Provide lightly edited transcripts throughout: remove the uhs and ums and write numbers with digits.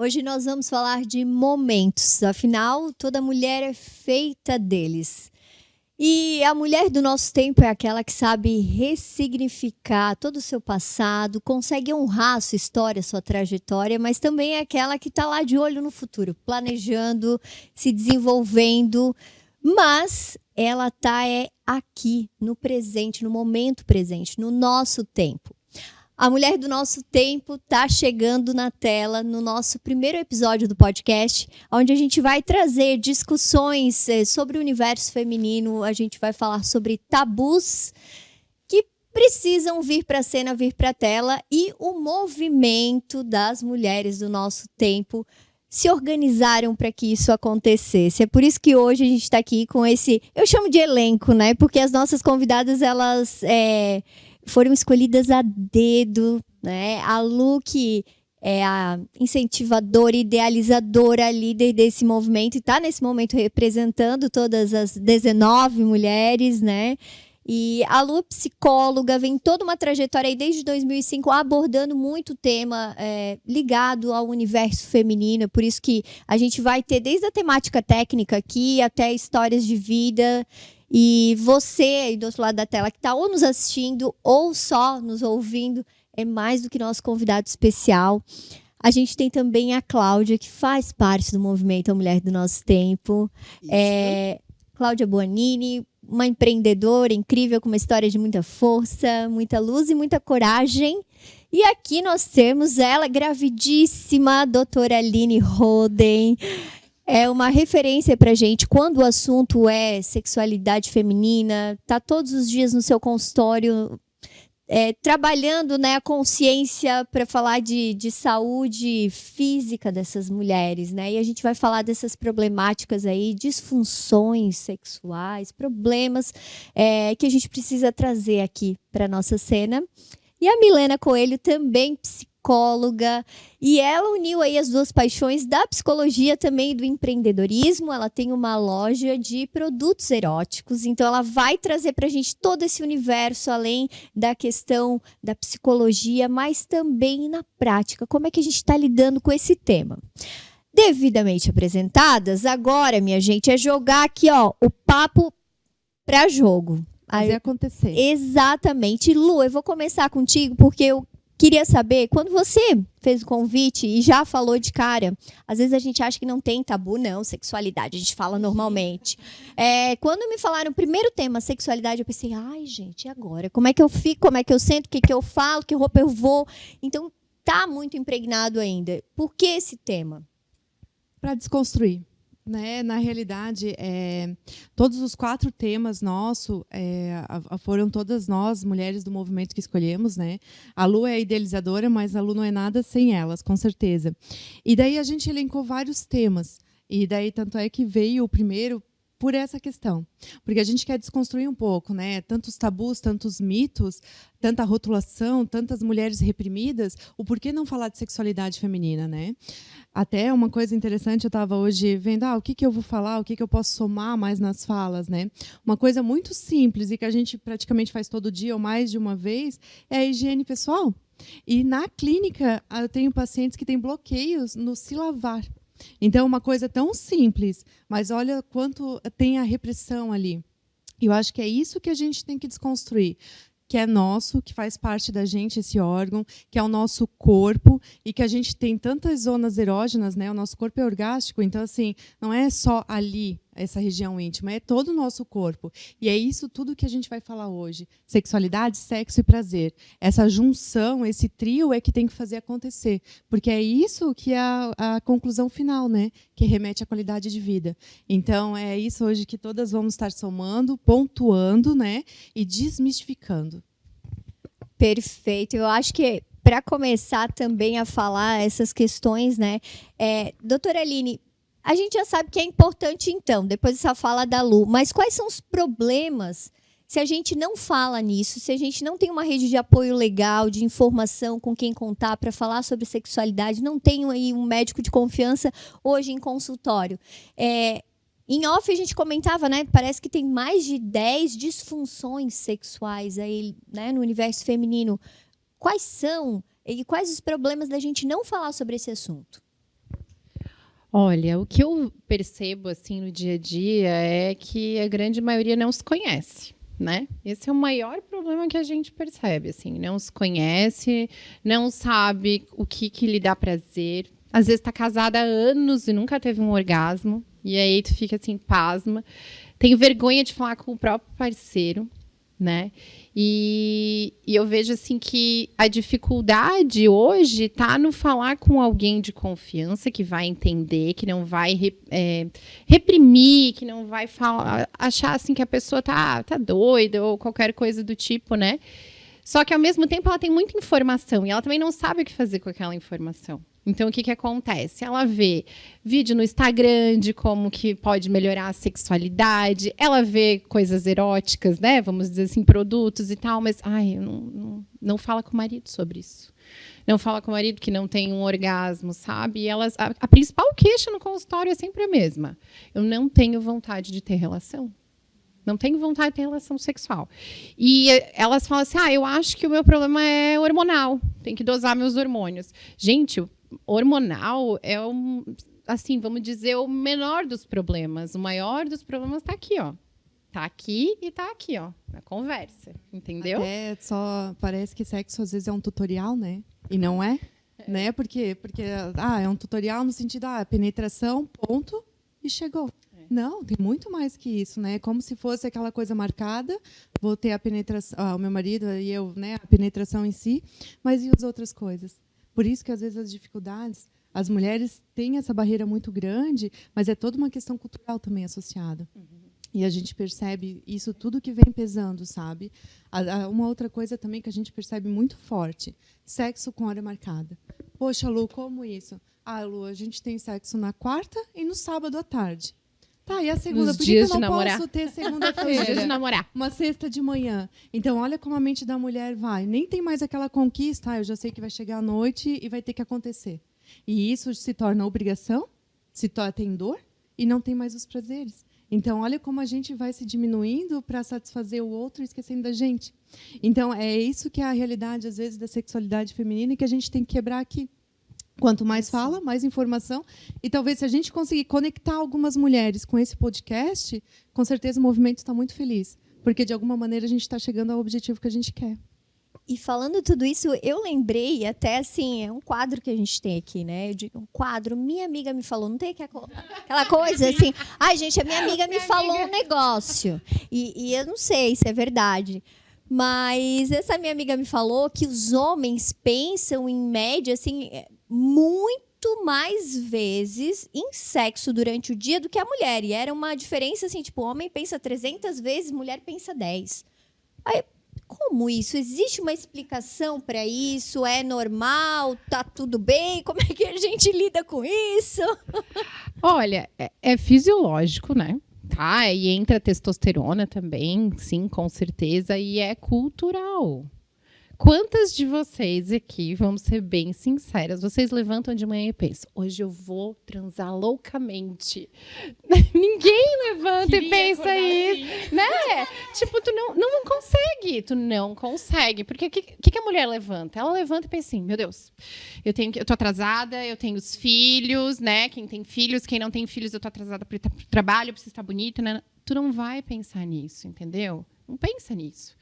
Hoje nós vamos falar de momentos, afinal, toda mulher é feita deles. E a mulher do nosso tempo é aquela que sabe ressignificar todo o seu passado, consegue honrar a sua história, a sua trajetória, mas também é aquela que está lá de olho no futuro, planejando, se desenvolvendo, mas ela está aqui, no presente, no momento presente, no nosso tempo. A mulher do nosso tempo está chegando na tela no nosso primeiro episódio do podcast, onde a gente vai trazer discussões sobre o universo feminino, a gente vai falar sobre tabus que precisam vir para a cena, vir para a tela, e o movimento das mulheres do nosso tempo se organizaram para que isso acontecesse. É por isso que hoje a gente está aqui com esse, eu chamo de elenco, né? Porque as nossas convidadas, elas foram escolhidas a dedo, né? A Lu, que é a incentivadora, idealizadora, líder desse movimento, e está nesse momento representando todas as 19 mulheres, né? E a Lu, psicóloga, vem toda uma trajetória aí desde 2005 abordando muito tema ligado ao universo feminino. Por isso que a gente vai ter desde a temática técnica aqui até histórias de vida. E você aí do outro lado da tela que está ou nos assistindo ou só nos ouvindo é mais do que nosso convidado especial. A gente tem também a Cláudia, que faz parte do movimento A Mulher do Nosso Tempo. Cláudia Buonini, uma empreendedora incrível, com uma história de muita força, muita luz e muita coragem. E aqui nós temos ela, gravidíssima, a doutora Aline Roden. É uma referência pra gente quando o assunto é sexualidade feminina, tá todos os dias no seu consultório, trabalhando, né, a consciência para falar de saúde física dessas mulheres, né? E a gente vai falar dessas problemáticas aí, disfunções sexuais, problemas que a gente precisa trazer aqui para nossa cena. E a Milena Coelho, também psicóloga, e ela uniu aí as duas paixões da psicologia também e do empreendedorismo. Ela tem uma loja de produtos eróticos, então ela vai trazer para a gente todo esse universo, além da questão da psicologia, mas também na prática, como é que a gente está lidando com esse tema. Devidamente apresentadas, agora, minha gente, é jogar aqui, ó, o papo para jogo. Fazer acontecer. Exatamente. Lu, eu vou começar contigo, porque eu queria saber, quando você fez o convite e já falou de cara, às vezes a gente acha que não tem tabu, não, sexualidade, a gente fala normalmente. Quando me falaram o primeiro tema, sexualidade, eu pensei, ai, gente, e agora? Como é que eu fico? Como é que eu sento? O que que eu falo? Que roupa eu vou? Então, tá muito impregnado ainda. Por que esse tema? Para desconstruir. Né? Na realidade, todos os 4 temas nossos foram todas nós, mulheres do movimento, que escolhemos. Né? A Lu é a idealizadora, mas a Lu não é nada sem elas, com certeza. E daí a gente elencou vários temas. E daí tanto é que veio o primeiro por essa questão. Porque a gente quer desconstruir um pouco, né? Tantos tabus, tantos mitos, tanta rotulação, tantas mulheres reprimidas. O porquê não falar de sexualidade feminina, né? Até uma coisa interessante, eu estava hoje vendo o que eu vou falar, o que eu posso somar mais nas falas. Né? Uma coisa muito simples e que a gente praticamente faz todo dia ou mais de uma vez é a higiene pessoal. E na clínica, eu tenho pacientes que têm bloqueios no se lavar. Então, uma coisa tão simples, mas olha quanto tem a repressão ali. Eu acho que é isso que a gente tem que desconstruir, que é nosso, que faz parte da gente, esse órgão, que é o nosso corpo, e que a gente tem tantas zonas erógenas, né? O nosso corpo é orgástico, então, assim, não é só ali, essa região íntima, é todo o nosso corpo. E é isso tudo que a gente vai falar hoje. Sexualidade, sexo e prazer. Essa junção, esse trio é que tem que fazer acontecer, porque é isso que é a conclusão final, né? Que remete à qualidade de vida. Então, é isso hoje que todas vamos estar somando, pontuando, né? E desmistificando. Perfeito. Eu acho que para começar também a falar essas questões, né? Doutora Aline, a gente já sabe que é importante, então, depois dessa fala da Lu, mas quais são os problemas se a gente não fala nisso, se a gente não tem uma rede de apoio legal, de informação com quem contar para falar sobre sexualidade, não tem aí um médico de confiança hoje em consultório. Em off a gente comentava, né? Parece que tem mais de 10 disfunções sexuais aí, né, no universo feminino. Quais são e quais os problemas da gente não falar sobre esse assunto? Olha, o que eu percebo assim no dia a dia é que a grande maioria não se conhece, né? Esse é o maior problema que a gente percebe, assim, não se conhece, não sabe o que lhe dá prazer. Às vezes está casada há anos e nunca teve um orgasmo, e aí tu fica assim, pasma. Tem vergonha de falar com o próprio parceiro, né? E eu vejo assim que a dificuldade hoje está no falar com alguém de confiança que vai entender, que não vai reprimir, que não vai achar assim que a pessoa tá doida ou qualquer coisa do tipo, né? Só que ao mesmo tempo ela tem muita informação e ela também não sabe o que fazer com aquela informação. Então, o que acontece? Ela vê vídeo no Instagram de como que pode melhorar a sexualidade, ela vê coisas eróticas, né? Vamos dizer assim, produtos e tal, mas não fala com o marido sobre isso. Não fala com o marido que não tem um orgasmo, sabe? E a principal queixa no consultório é sempre a mesma. Eu não tenho vontade de ter relação. Não tenho vontade de ter relação sexual. E elas falam assim, eu acho que o meu problema é hormonal. Tem que dosar meus hormônios. Gente, hormonal é assim, vamos dizer, o menor dos problemas. O maior dos problemas está aqui, ó. Tá aqui e tá aqui, ó, na conversa, entendeu? Até só parece que sexo às vezes é um tutorial, né? E não é, né? Porque é um tutorial no sentido, penetração, ponto, e chegou. Não, tem muito mais que isso, né? Como se fosse aquela coisa marcada, vou ter a penetração, o meu marido e eu, né? A penetração em si, mas e as outras coisas? Por isso que às vezes as dificuldades, as mulheres têm essa barreira muito grande, mas é toda uma questão cultural também associada. E a gente percebe isso tudo que vem pesando, sabe? Uma outra coisa também que a gente percebe muito forte, sexo com hora marcada. Poxa, Lu, como isso? Lu, a gente tem sexo na quarta e no sábado à tarde. Tá, e a segunda? Por que eu não posso ter segunda-feira? Dias de namorar. Uma sexta de manhã. Então, olha como a mente da mulher vai. Nem tem mais aquela conquista, eu já sei que vai chegar à noite e vai ter que acontecer. E isso se torna obrigação, tem dor e não tem mais os prazeres. Então, olha como a gente vai se diminuindo para satisfazer o outro e esquecendo da gente. Então, é isso que é a realidade, às vezes, da sexualidade feminina e que a gente tem que quebrar aqui. Quanto mais fala, mais informação. E talvez, se a gente conseguir conectar algumas mulheres com esse podcast, com certeza o movimento está muito feliz. Porque, de alguma maneira, a gente está chegando ao objetivo que a gente quer. E falando tudo isso, eu lembrei, até assim, é um quadro que a gente tem aqui, né? Eu digo, um quadro, minha amiga me falou, não tem aquela coisa assim, gente, a minha amiga me falou um negócio. E eu não sei se é verdade. Mas essa minha amiga me falou que os homens pensam, em média, assim, muito mais vezes em sexo durante o dia do que a mulher. E era uma diferença assim, tipo, o homem pensa 300 vezes, mulher pensa 10. Aí, como isso? Existe uma explicação para isso? É normal? Tá tudo bem? Como é que a gente lida com isso? Olha, é fisiológico, né? Tá, e entra a testosterona também, sim, com certeza, e é cultural. Quantas de vocês aqui, vamos ser bem sinceras, vocês levantam de manhã e pensam, hoje eu vou transar loucamente. Ninguém levanta e pensa isso, assim, né? Tipo, tu não consegue. Porque o que a mulher levanta? Ela levanta e pensa assim, meu Deus, eu tô atrasada, eu tenho os filhos, né? Quem tem filhos, quem não tem filhos, eu tô atrasada para o trabalho, eu preciso estar bonita, né? Tu não vai pensar nisso, entendeu? Não pensa nisso.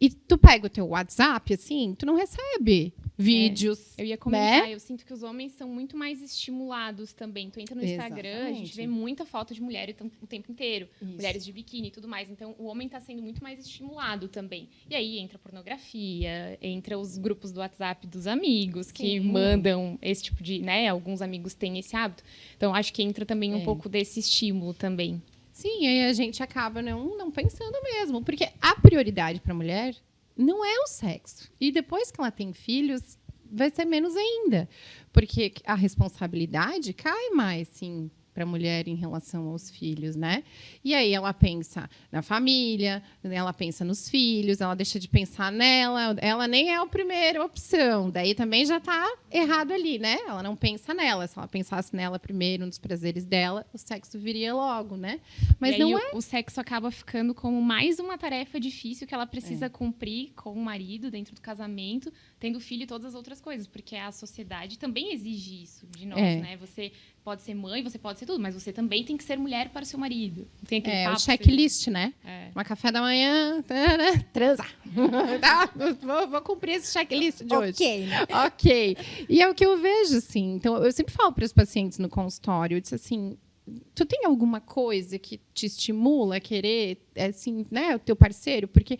E tu pega o teu WhatsApp, assim, tu não recebe vídeos. Eu ia comentar, né? Eu sinto que os homens são muito mais estimulados também. Tu entra no Instagram, a gente vê muita foto de mulher o tempo inteiro. Isso. Mulheres de biquíni e tudo mais. Então, o homem está sendo muito mais estimulado também. E aí entra pornografia, entra os grupos do WhatsApp dos amigos, que mandam esse tipo de... né? Alguns amigos têm esse hábito. Então, acho que entra também um pouco desse estímulo também. Sim, aí a gente acaba não pensando mesmo. Porque a prioridade para a mulher não é o sexo. E depois que ela tem filhos, vai ser menos ainda. Porque a responsabilidade cai mais, sim, para a mulher em relação aos filhos, né? E aí ela pensa na família, ela pensa nos filhos, ela deixa de pensar nela, ela nem é a primeira opção. Daí também já está errado ali, né? Ela não pensa nela. Se ela pensasse nela primeiro, nos prazeres dela, o sexo viria logo, né? Mas não é. O sexo acaba ficando como mais uma tarefa difícil que ela precisa cumprir com o marido dentro do casamento, tendo filho e todas as outras coisas, porque a sociedade também exige isso de nós, né? Você pode ser mãe, você pode ser tudo, mas você também tem que ser mulher para o seu marido. Tem aquele papo, o checklist, né? Uma café da manhã, transar. Tá? Vou cumprir esse checklist de hoje. Ok, né? Ok. E é o que eu vejo, assim. Então, eu sempre falo para os pacientes no consultório, eu disse assim, tu tem alguma coisa que te estimula a querer, assim, né, o teu parceiro? Porque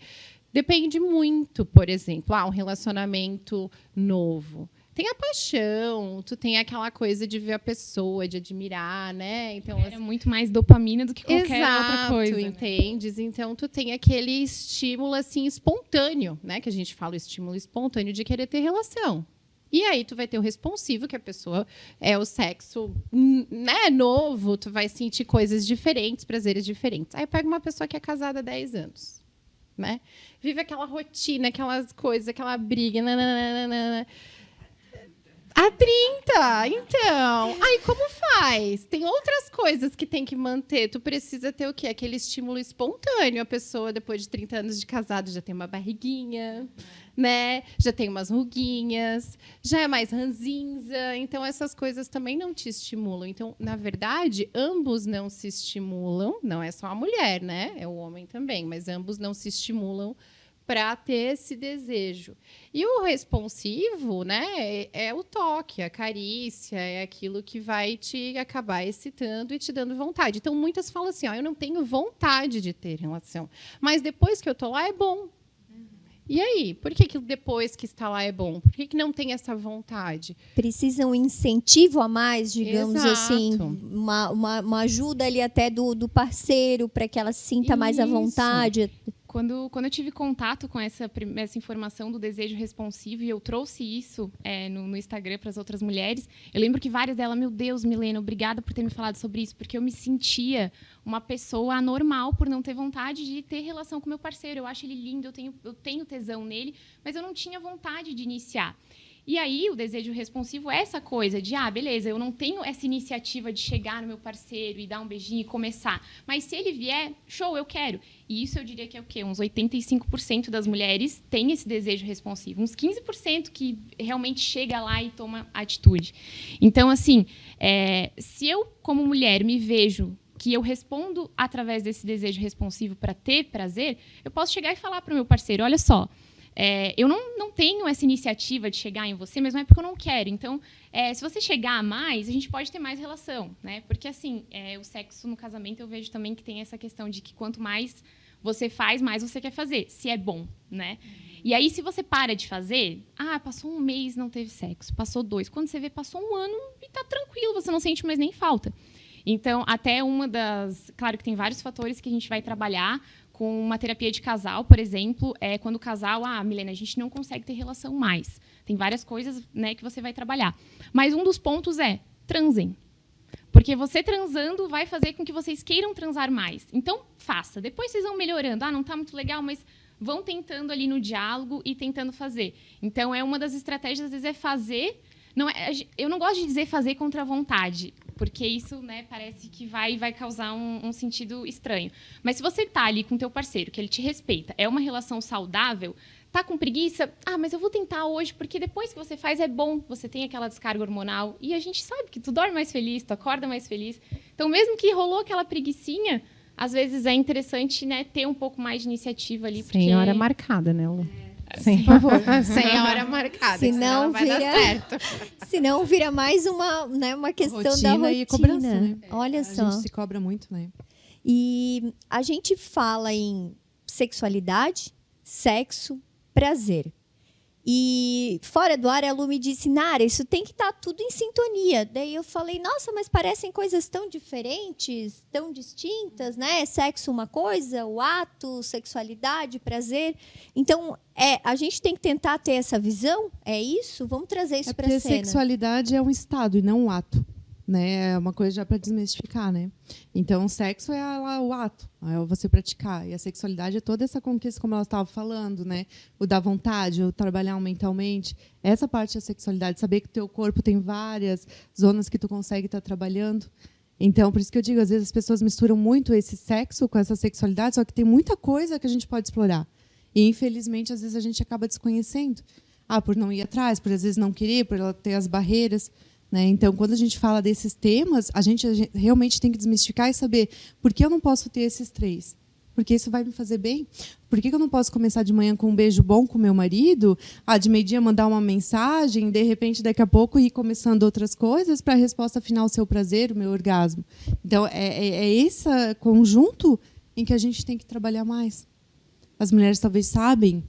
depende muito, por exemplo, um relacionamento novo. Tem a paixão, tu tem aquela coisa de ver a pessoa, de admirar, né? Então, é muito mais dopamina do que qualquer outra coisa. Entendes? Né? Então, tu tem aquele estímulo, assim, espontâneo, né? Que a gente fala o estímulo espontâneo de querer ter relação. E aí, tu vai ter o responsivo, que a pessoa é o sexo, né, novo, tu vai sentir coisas diferentes, prazeres diferentes. Aí, pega uma pessoa que é casada há 10 anos, né? Vive aquela rotina, aquelas coisas, aquela briga, nananana. Há 30, então. Aí como faz? Tem outras coisas que tem que manter. Tu precisa ter o quê? Aquele estímulo espontâneo. A pessoa, depois de 30 anos de casado, já tem uma barriguinha, né? Já tem umas ruguinhas, já é mais ranzinza. Então, essas coisas também não te estimulam. Então, na verdade, ambos não se estimulam. Não é só a mulher, né? É o homem também. Mas ambos não se estimulam para ter esse desejo. E o responsivo, né, é o toque, a carícia, é aquilo que vai te acabar excitando e te dando vontade. Então, muitas falam assim, eu não tenho vontade de ter relação, mas depois que eu tô lá é bom. E aí? Por que depois que está lá é bom? Por que não tem essa vontade? Precisa um incentivo a mais, digamos assim, Exato. uma ajuda ali até do parceiro para que ela se sinta mais à vontade. Quando eu tive contato com essa informação do desejo responsivo e eu trouxe isso no Instagram para as outras mulheres, eu lembro que várias delas, meu Deus, Milena, obrigada por ter me falado sobre isso, porque eu me sentia uma pessoa anormal por não ter vontade de ter relação com meu parceiro. Eu acho ele lindo, eu tenho tesão nele, mas eu não tinha vontade de iniciar. E aí, o desejo responsivo é essa coisa de, beleza, eu não tenho essa iniciativa de chegar no meu parceiro e dar um beijinho e começar. Mas se ele vier, show, eu quero. E isso eu diria que é o quê? Uns 85% das mulheres têm esse desejo responsivo. Uns 15% que realmente chega lá e toma atitude. Então, assim, se eu, como mulher, me vejo que eu respondo através desse desejo responsivo para ter prazer, eu posso chegar e falar para o meu parceiro, olha só, eu não tenho essa iniciativa de chegar em você, mas não é porque eu não quero. Então, se você chegar a mais, a gente pode ter mais relação, né? Porque, assim, o sexo no casamento, eu vejo também que tem essa questão de que quanto mais você faz, mais você quer fazer, se é bom, né? E aí, se você para de fazer, passou um mês, não teve sexo, passou 2. Quando você vê, passou um ano e tá tranquilo, você não sente mais nem falta. Então, até uma das... Claro que tem vários fatores que a gente vai trabalhar com uma terapia de casal, por exemplo, quando o casal, Milena, a gente não consegue ter relação mais. Tem várias coisas, né, que você vai trabalhar. Mas um dos pontos é, transem. Porque você transando vai fazer com que vocês queiram transar mais. Então, faça. Depois vocês vão melhorando. Não está muito legal, mas vão tentando ali no diálogo e tentando fazer. Então, uma das estratégias, às vezes, é fazer... eu não gosto de dizer fazer contra a vontade, porque isso, né, parece que vai causar um sentido estranho. Mas se você está ali com o teu parceiro, que ele te respeita, é uma relação saudável, tá com preguiça? Mas eu vou tentar hoje, porque depois que você faz é bom, você tem aquela descarga hormonal, e a gente sabe que tu dorme mais feliz, tu acorda mais feliz. Então, mesmo que rolou aquela preguicinha, às vezes é interessante, né, ter um pouco mais de iniciativa ali. Sem hora marcada, né, Lu? Por favor. Sem hora marcada, senão não vai dar certo. Senão vira mais uma questão rotina da rotina. E cobrança, né? Olha só. A gente se cobra muito, né? E a gente fala em sexualidade, sexo, prazer. E fora do ar, a Lu me disse, Nara, isso tem que estar tudo em sintonia. Daí eu falei, nossa, mas parecem coisas tão diferentes, tão distintas, né? Sexo uma coisa, o ato, sexualidade, prazer. Então, a gente tem que tentar ter essa visão? É isso? Vamos trazer isso para a cena. cena. Sexualidade é um estado e não um ato. né? É uma coisa já para desmistificar, né? Então, o sexo é o ato, é você praticar. E a sexualidade é toda essa conquista, como ela estava falando, né? O da vontade, o trabalhar mentalmente. Essa parte da sexualidade, saber que o teu corpo tem várias zonas que tu consegue estar trabalhando. Então, por isso que eu digo, às vezes as pessoas misturam muito esse sexo com essa sexualidade, só que tem muita coisa que a gente pode explorar. E, infelizmente, às vezes a gente acaba desconhecendo. Por não ir atrás, por às vezes não querer, por ela ter as barreiras. Né? Então, quando a gente fala desses temas, a gente realmente tem que desmistificar e saber por que eu não posso ter esses 3. Porque isso vai me fazer bem? Por que eu não posso começar de manhã com um beijo bom com meu marido? De meio-dia mandar uma mensagem, de repente, daqui a pouco, ir começando outras coisas para a resposta final ser o prazer, o meu orgasmo. Então, é esse conjunto em que a gente tem que trabalhar mais. As mulheres talvez sabem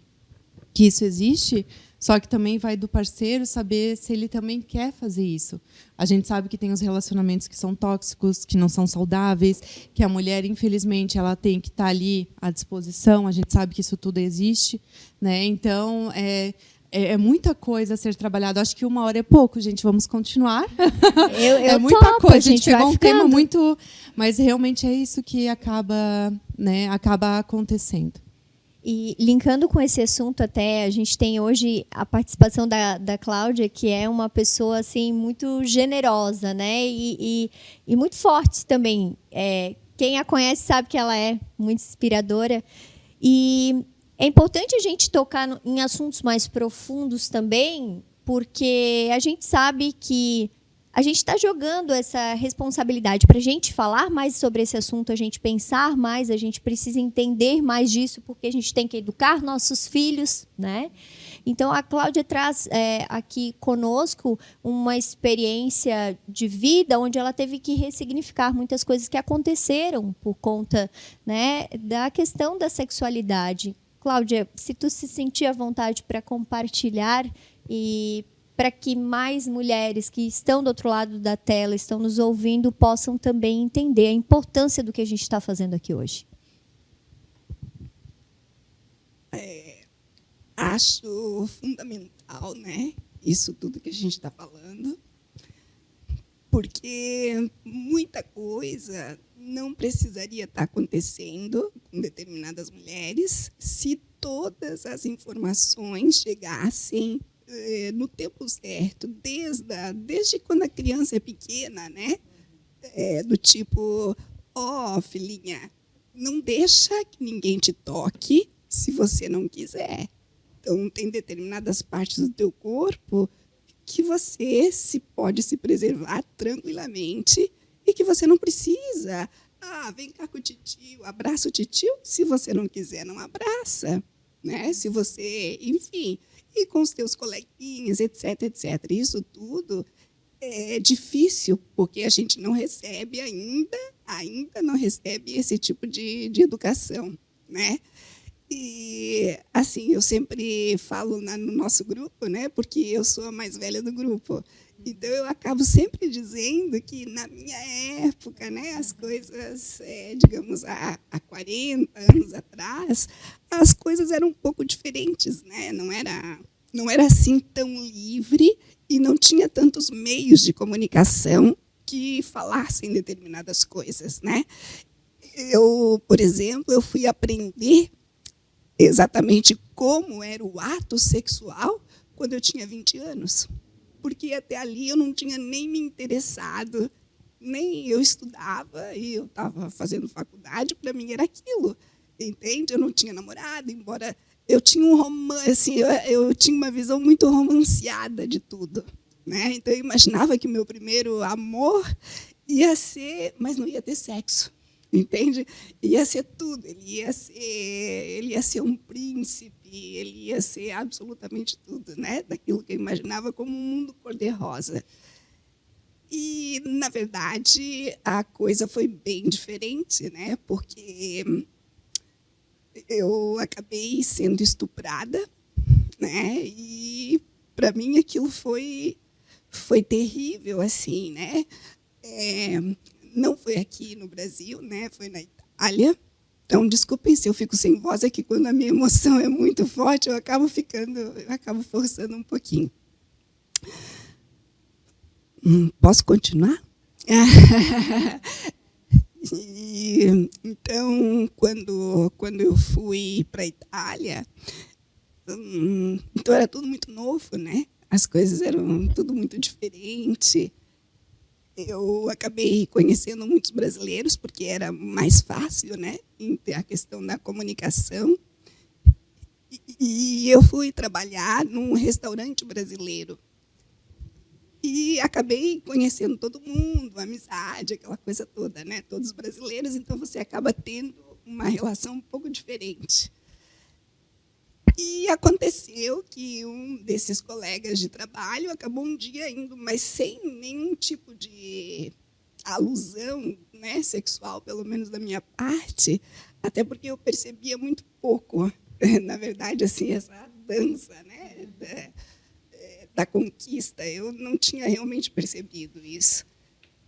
que isso existe, só que também vai do parceiro saber se ele também quer fazer isso. A gente sabe que tem os relacionamentos que são tóxicos, que não são saudáveis, que a mulher, infelizmente, ela tem que estar ali à disposição. A gente sabe que isso tudo existe, né? Então, é muita coisa a ser trabalhada. Acho que 1 hora é pouco, gente. Vamos continuar. Eu muita topo, coisa. A gente pegou um ficando. tema muito... Mas realmente é isso que acaba acontecendo. E linkando com esse assunto até, a gente tem hoje a participação da Cláudia, que é uma pessoa assim, muito generosa, né? E muito forte também. Quem a conhece sabe que ela é muito inspiradora. E é importante a gente tocar em assuntos mais profundos também, porque a gente sabe que a gente está jogando essa responsabilidade para a gente falar mais sobre esse assunto, a gente pensar mais, a gente precisa entender mais disso, porque a gente tem que educar nossos filhos, né? Então, a Cláudia traz aqui conosco uma experiência de vida onde ela teve que ressignificar muitas coisas que aconteceram por conta, né, da questão da sexualidade. Cláudia, se tu se sentir à vontade para compartilhar e para que mais mulheres que estão do outro lado da tela, estão nos ouvindo, possam também entender a importância do que a gente está fazendo aqui hoje. Acho fundamental, né, isso tudo que a gente está falando, porque muita coisa não precisaria estar acontecendo com determinadas mulheres se todas as informações chegassem no tempo certo, desde quando a criança é pequena, né? Do tipo, filhinha, não deixa que ninguém te toque se você não quiser. Então, tem determinadas partes do teu corpo que você pode se preservar tranquilamente e que você não precisa. Vem cá com o titio, abraça o titio. Se você não quiser, não abraça. Né? Se você, enfim... E com os teus coleguinhas, etc, etc. Isso tudo é difícil, porque a gente não recebe ainda não recebe esse tipo de educação, né? E, assim, eu sempre falo no nosso grupo, né? Porque eu sou a mais velha do grupo. Então, eu acabo sempre dizendo que, na minha época, né, as coisas, digamos, há 40 anos atrás, as coisas eram um pouco diferentes, né? Não era assim tão livre e não tinha tantos meios de comunicação que falassem determinadas coisas, né? Eu, por exemplo, eu fui aprender exatamente como era o ato sexual quando eu tinha 20 anos. Porque até ali eu não tinha nem me interessado, nem eu estudava, e eu estava fazendo faculdade, para mim era aquilo, entende? Eu não tinha namorado, embora eu tinha um romance, assim, eu tinha uma visão muito romanceada de tudo, né? Então, eu imaginava que o meu primeiro amor ia ser, mas não ia ter sexo, entende? Ia ser tudo, ele ia ser um príncipe, ele ia ser absolutamente tudo, né? Daquilo que eu imaginava como um mundo cor-de-rosa. E, na verdade, a coisa foi bem diferente, né? Porque eu acabei sendo estuprada, né? E, para mim, aquilo foi terrível, assim, né? Não foi aqui no Brasil, né? Foi na Itália. Então, desculpem se eu fico sem voz aqui, quando a minha emoção é muito forte, eu acabo forçando um pouquinho. Posso continuar? Então, quando eu fui para a Itália, então era tudo muito novo, né? As coisas eram tudo muito diferente. Eu acabei conhecendo muitos brasileiros, porque era mais fácil, né? A questão da comunicação. E eu fui trabalhar num restaurante brasileiro. E acabei conhecendo todo mundo, amizade, aquela coisa toda, né? Todos os brasileiros, então você acaba tendo uma relação um pouco diferente. E aconteceu que um desses colegas de trabalho acabou um dia indo, mas sem nenhum tipo de alusão, né, sexual, pelo menos da minha parte, até porque eu percebia muito pouco, na verdade, assim, essa dança, né, da conquista. Eu não tinha realmente percebido isso.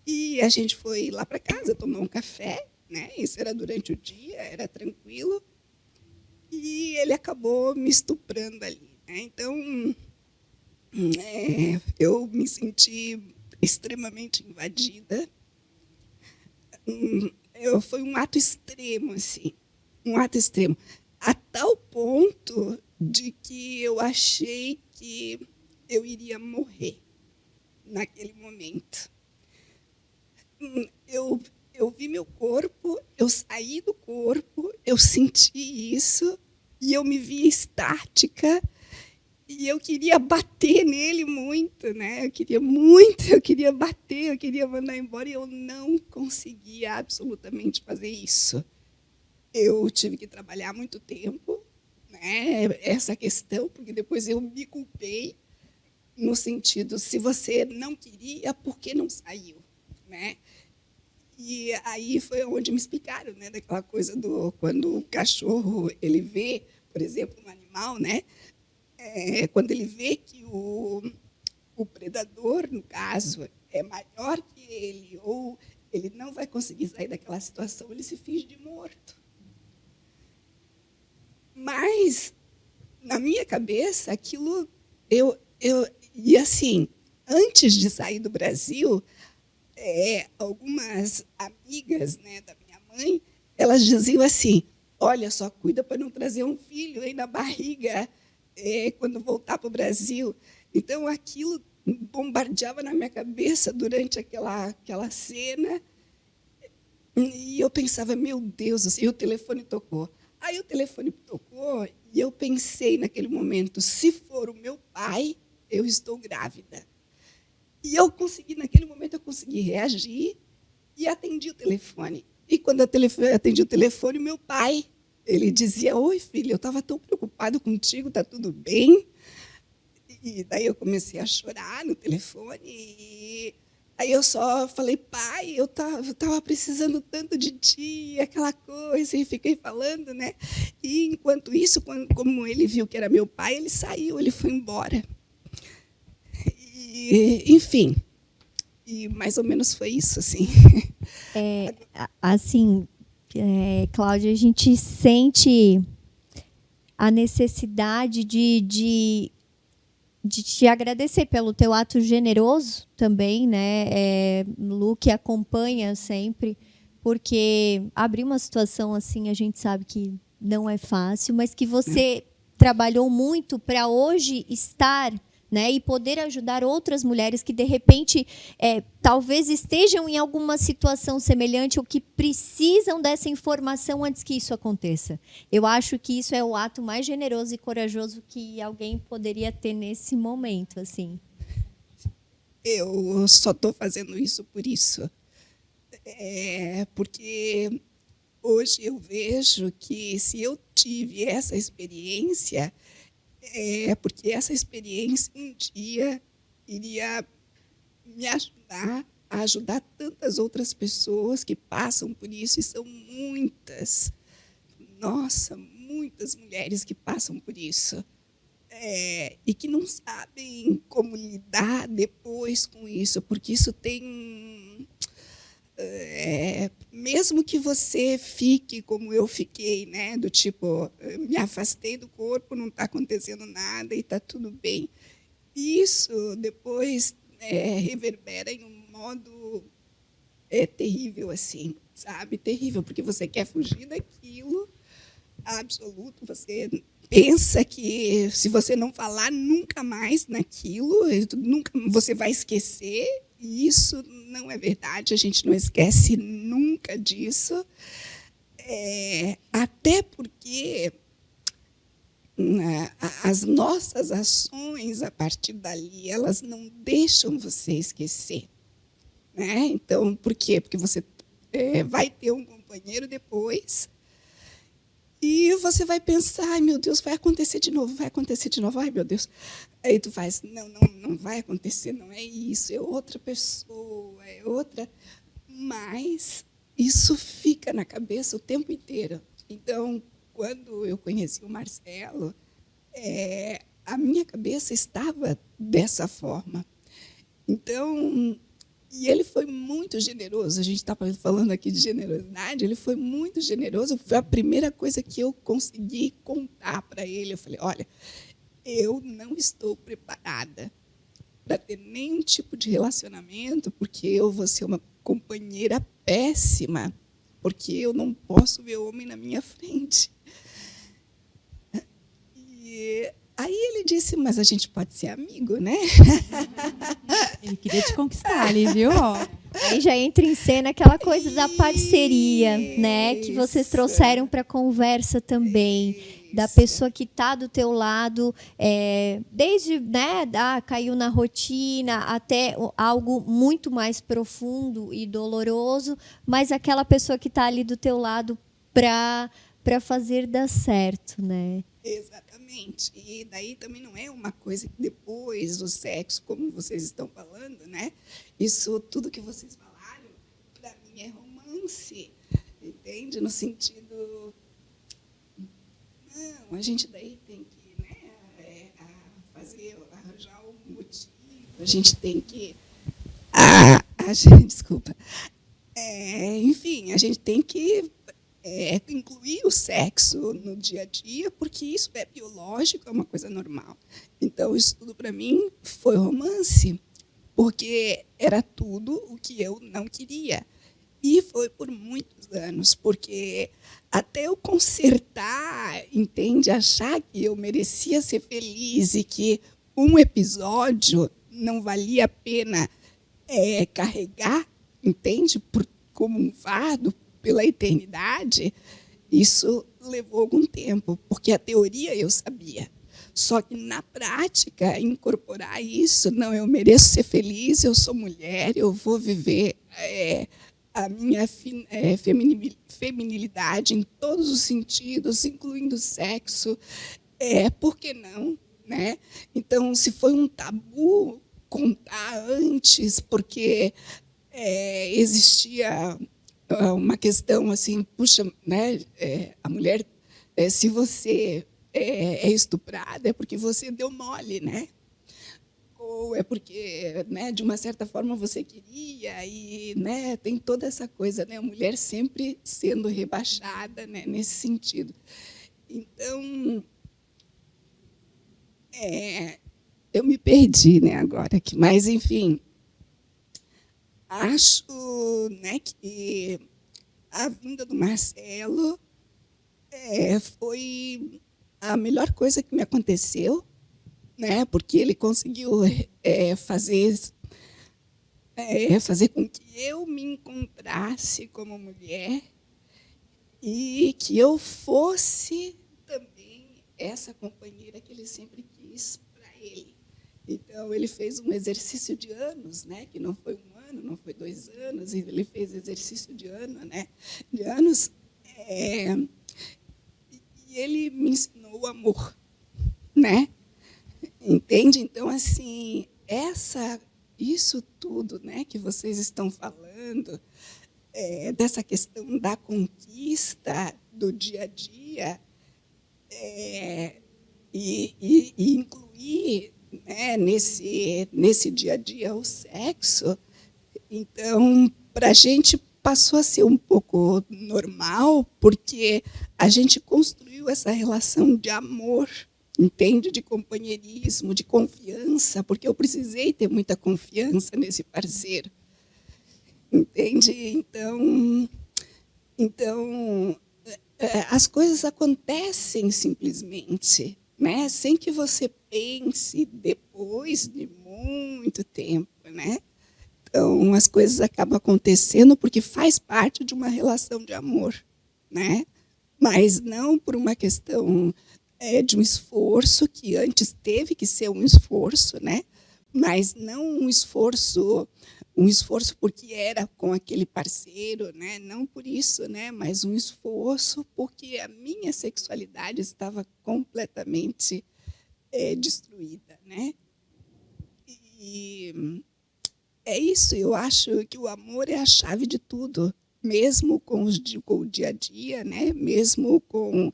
E a gente foi lá para casa, tomou um café, né? Isso era durante o dia, era tranquilo. E ele acabou me estuprando ali, né? Então, eu me senti extremamente invadida. Foi um ato extremo, assim, um ato extremo, a tal ponto de que eu achei que eu iria morrer naquele momento. Eu vi meu corpo, eu saí do corpo, eu senti isso, e eu me vi estática, e eu queria bater nele muito, né? Eu queria bater, eu queria mandar embora, e eu não conseguia absolutamente fazer isso. Eu tive que trabalhar muito tempo, né, essa questão, porque depois eu me culpei, no sentido, se você não queria, por que não saiu? Né? E aí foi onde me explicaram, né, daquela coisa do quando o cachorro ele vê, por exemplo, um animal, né, quando ele vê que o predador, no caso, é maior que ele, ou ele não vai conseguir sair daquela situação, ele se finge de morto. Mas, na minha cabeça, aquilo... E assim, antes de sair do Brasil, algumas amigas, né, da minha mãe, elas diziam assim, olha, só cuida para não trazer um filho aí na barriga quando voltar para o Brasil. Então, aquilo bombardeava na minha cabeça durante aquela cena, e eu pensava, meu Deus, e o telefone tocou. Aí o telefone tocou e eu pensei naquele momento, se for o meu pai, eu estou grávida. E naquele momento eu consegui reagir e atendi o telefone. E quando eu atendi o telefone, meu pai, ele dizia, oi, filha, eu estava tão preocupado contigo, está tudo bem? E daí eu comecei a chorar no telefone. E aí eu só falei, pai, eu estava precisando tanto de ti, aquela coisa, e fiquei falando, né? E enquanto isso, como ele viu que era meu pai, ele saiu, ele foi embora. Enfim, e mais ou menos foi isso, assim. Assim, Cláudia, a gente sente a necessidade de te agradecer pelo teu ato generoso também, né? Lu, que acompanha sempre, porque abrir uma situação assim, a gente sabe que não é fácil, mas que você trabalhou muito para hoje estar, né, e poder ajudar outras mulheres que, de repente, talvez estejam em alguma situação semelhante ou que precisam dessa informação antes que isso aconteça. Eu acho que isso é o ato mais generoso e corajoso que alguém poderia ter nesse momento, assim. Eu só estou fazendo isso por isso. Porque hoje eu vejo que, se eu tive essa experiência, porque essa experiência um dia iria me ajudar a ajudar tantas outras pessoas que passam por isso, e são muitas. Nossa, muitas mulheres que passam por isso. E que não sabem como lidar depois com isso, porque isso tem... mesmo que você fique como eu fiquei, né, do tipo, me afastei do corpo, não está acontecendo nada e está tudo bem. Isso depois reverbera em um modo é terrível, assim, sabe? Terrível, porque você quer fugir daquilo absoluto, você pensa que se você não falar nunca mais naquilo, nunca você vai esquecer, e isso não é verdade, a gente não esquece nunca disso, até porque as nossas ações, a partir dali, elas não deixam você esquecer. Né? Então, por quê? Porque você vai ter um companheiro depois e você vai pensar, ai, meu Deus, vai acontecer de novo, ai, meu Deus. Aí tu faz, não vai acontecer, não é isso, é outra pessoa, é outra. Mas isso fica na cabeça o tempo inteiro. Então, quando eu conheci o Marcelo, a minha cabeça estava dessa forma. Então, e ele foi muito generoso. A gente está falando aqui de generosidade. Ele foi muito generoso. Foi a primeira coisa que eu consegui contar para ele. Eu falei, olha, eu não estou preparada para ter nenhum tipo de relacionamento, porque eu vou ser uma companheira péssima, porque eu não posso ver homem na minha frente. E aí ele disse, mas a gente pode ser amigo, né? Ele queria te conquistar ali, viu? Aí já entra em cena aquela coisa da parceria, né? Que vocês trouxeram para a conversa também. Da pessoa que está do teu lado, desde, né, caiu na rotina, até algo muito mais profundo e doloroso, mas aquela pessoa que está ali do teu lado para fazer dar certo, né? Exatamente. E daí também não é uma coisa que depois do sexo, como vocês estão falando, né? Isso tudo que vocês falaram, para mim é romance, entende? No sentido, não, a gente daí tem que, né, arranjar um motivo, a gente tem que, desculpa, enfim, a gente tem que incluir o sexo no dia a dia, porque isso é biológico, é uma coisa normal. Então, isso tudo, para mim, foi romance, porque era tudo o que eu não queria. E foi por muitos anos, porque até eu consertar, entende, achar que eu merecia ser feliz e que um episódio não valia a pena carregar, entende, como um fardo, pela eternidade, isso levou algum tempo, porque a teoria eu sabia. Só que, na prática, incorporar isso, não, eu mereço ser feliz, eu sou mulher, eu vou viver a minha feminilidade em todos os sentidos, incluindo o sexo, por que não? Né? Então, se foi um tabu contar antes, porque existia uma questão assim, puxa, né, a mulher, se você é estuprada, é porque você deu mole, né? Ou é porque, né, de uma certa forma você queria, e, né, tem toda essa coisa, né, a mulher sempre sendo rebaixada, né, nesse sentido. Então, eu me perdi, né, agora aqui, mas enfim. Acho, né, que a vinda do Marcelo foi a melhor coisa que me aconteceu, né, porque ele conseguiu fazer com que eu me encontrasse como mulher e que eu fosse também essa companheira que ele sempre quis para ele. Então, ele fez um exercício de anos, né, que não foi um ano, não foi 2 anos, ele fez exercício de anos, e ele me ensinou o amor, né? Entende? Então, assim, isso tudo, né, que vocês estão falando, dessa questão da conquista do dia a dia, e incluir, né, nesse dia a dia o sexo. Então, para a gente passou a ser um pouco normal, porque a gente construiu essa relação de amor, entende? De companheirismo, de confiança, porque eu precisei ter muita confiança nesse parceiro. Entende? Então as coisas acontecem simplesmente, né? Sem que você pense depois de muito tempo, né? Então, as coisas acabam acontecendo porque faz parte de uma relação de amor, né? Mas não por uma questão de um esforço, que antes teve que ser um esforço, né? Mas não um esforço porque era com aquele parceiro, né? Não por isso, né? Mas um esforço porque a minha sexualidade estava completamente destruída, né? E é isso, eu acho que o amor é a chave de tudo, mesmo com o dia a dia, né? Mesmo com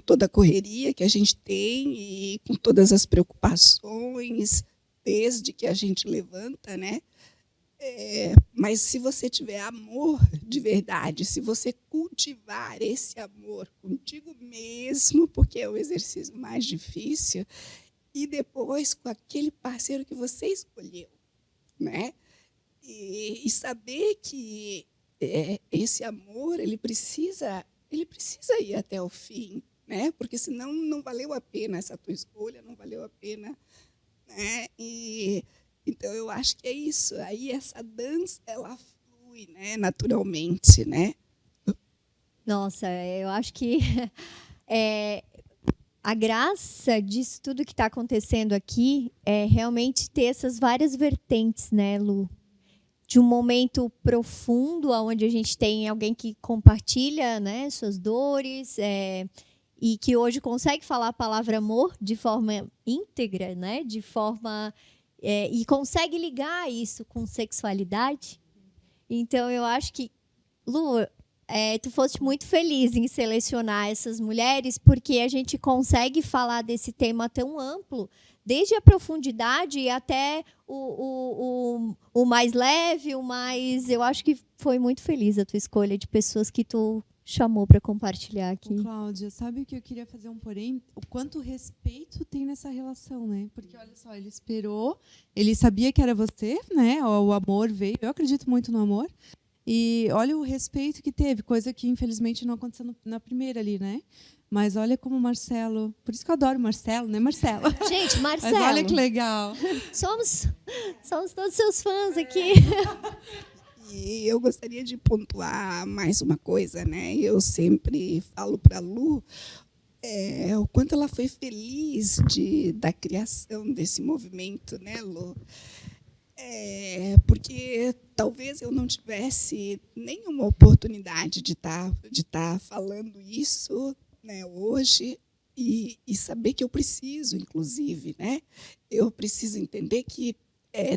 toda a correria que a gente tem e com todas as preocupações, desde que a gente levanta, né? Mas se você tiver amor de verdade, se você cultivar esse amor contigo mesmo, porque é o exercício mais difícil, e depois com aquele parceiro que você escolheu, né? E saber que esse amor ele precisa ir até o fim, né? Porque senão não valeu a pena essa tua escolha, não valeu a pena, né? E então eu acho que é isso. Aí essa dança ela flui, né? Naturalmente, né? Nossa, eu acho que a graça disso tudo que está acontecendo aqui é realmente ter essas várias vertentes, né, Lu? De um momento profundo, onde a gente tem alguém que compartilha, né, suas dores, e que hoje consegue falar a palavra amor de forma íntegra, né, de forma e consegue ligar isso com sexualidade. Então, eu acho que, Lu, tu foste muito feliz em selecionar essas mulheres, porque a gente consegue falar desse tema tão amplo, desde a profundidade até o mais leve, o mais... Eu acho que foi muito feliz a tua escolha de pessoas que tu chamou para compartilhar aqui. Ô, Cláudia, sabe o que eu queria fazer um porém? O quanto respeito tem nessa relação, né? Porque, olha só, ele esperou, ele sabia que era você, né? O amor veio, eu acredito muito no amor. E olha o respeito que teve, coisa que, infelizmente, não aconteceu na primeira ali, né? Mas olha como o Marcelo... Por isso que eu adoro o Marcelo, né, Marcelo? Gente, Marcelo... Mas olha que legal. Somos todos seus fãs aqui. E eu gostaria de pontuar mais uma coisa, né? Eu sempre falo para a Lu o quanto ela foi feliz da criação desse movimento, né, Lu? Porque talvez eu não tivesse nenhuma oportunidade de estar falando isso, né, hoje, e saber que eu preciso, inclusive, né? Eu preciso entender que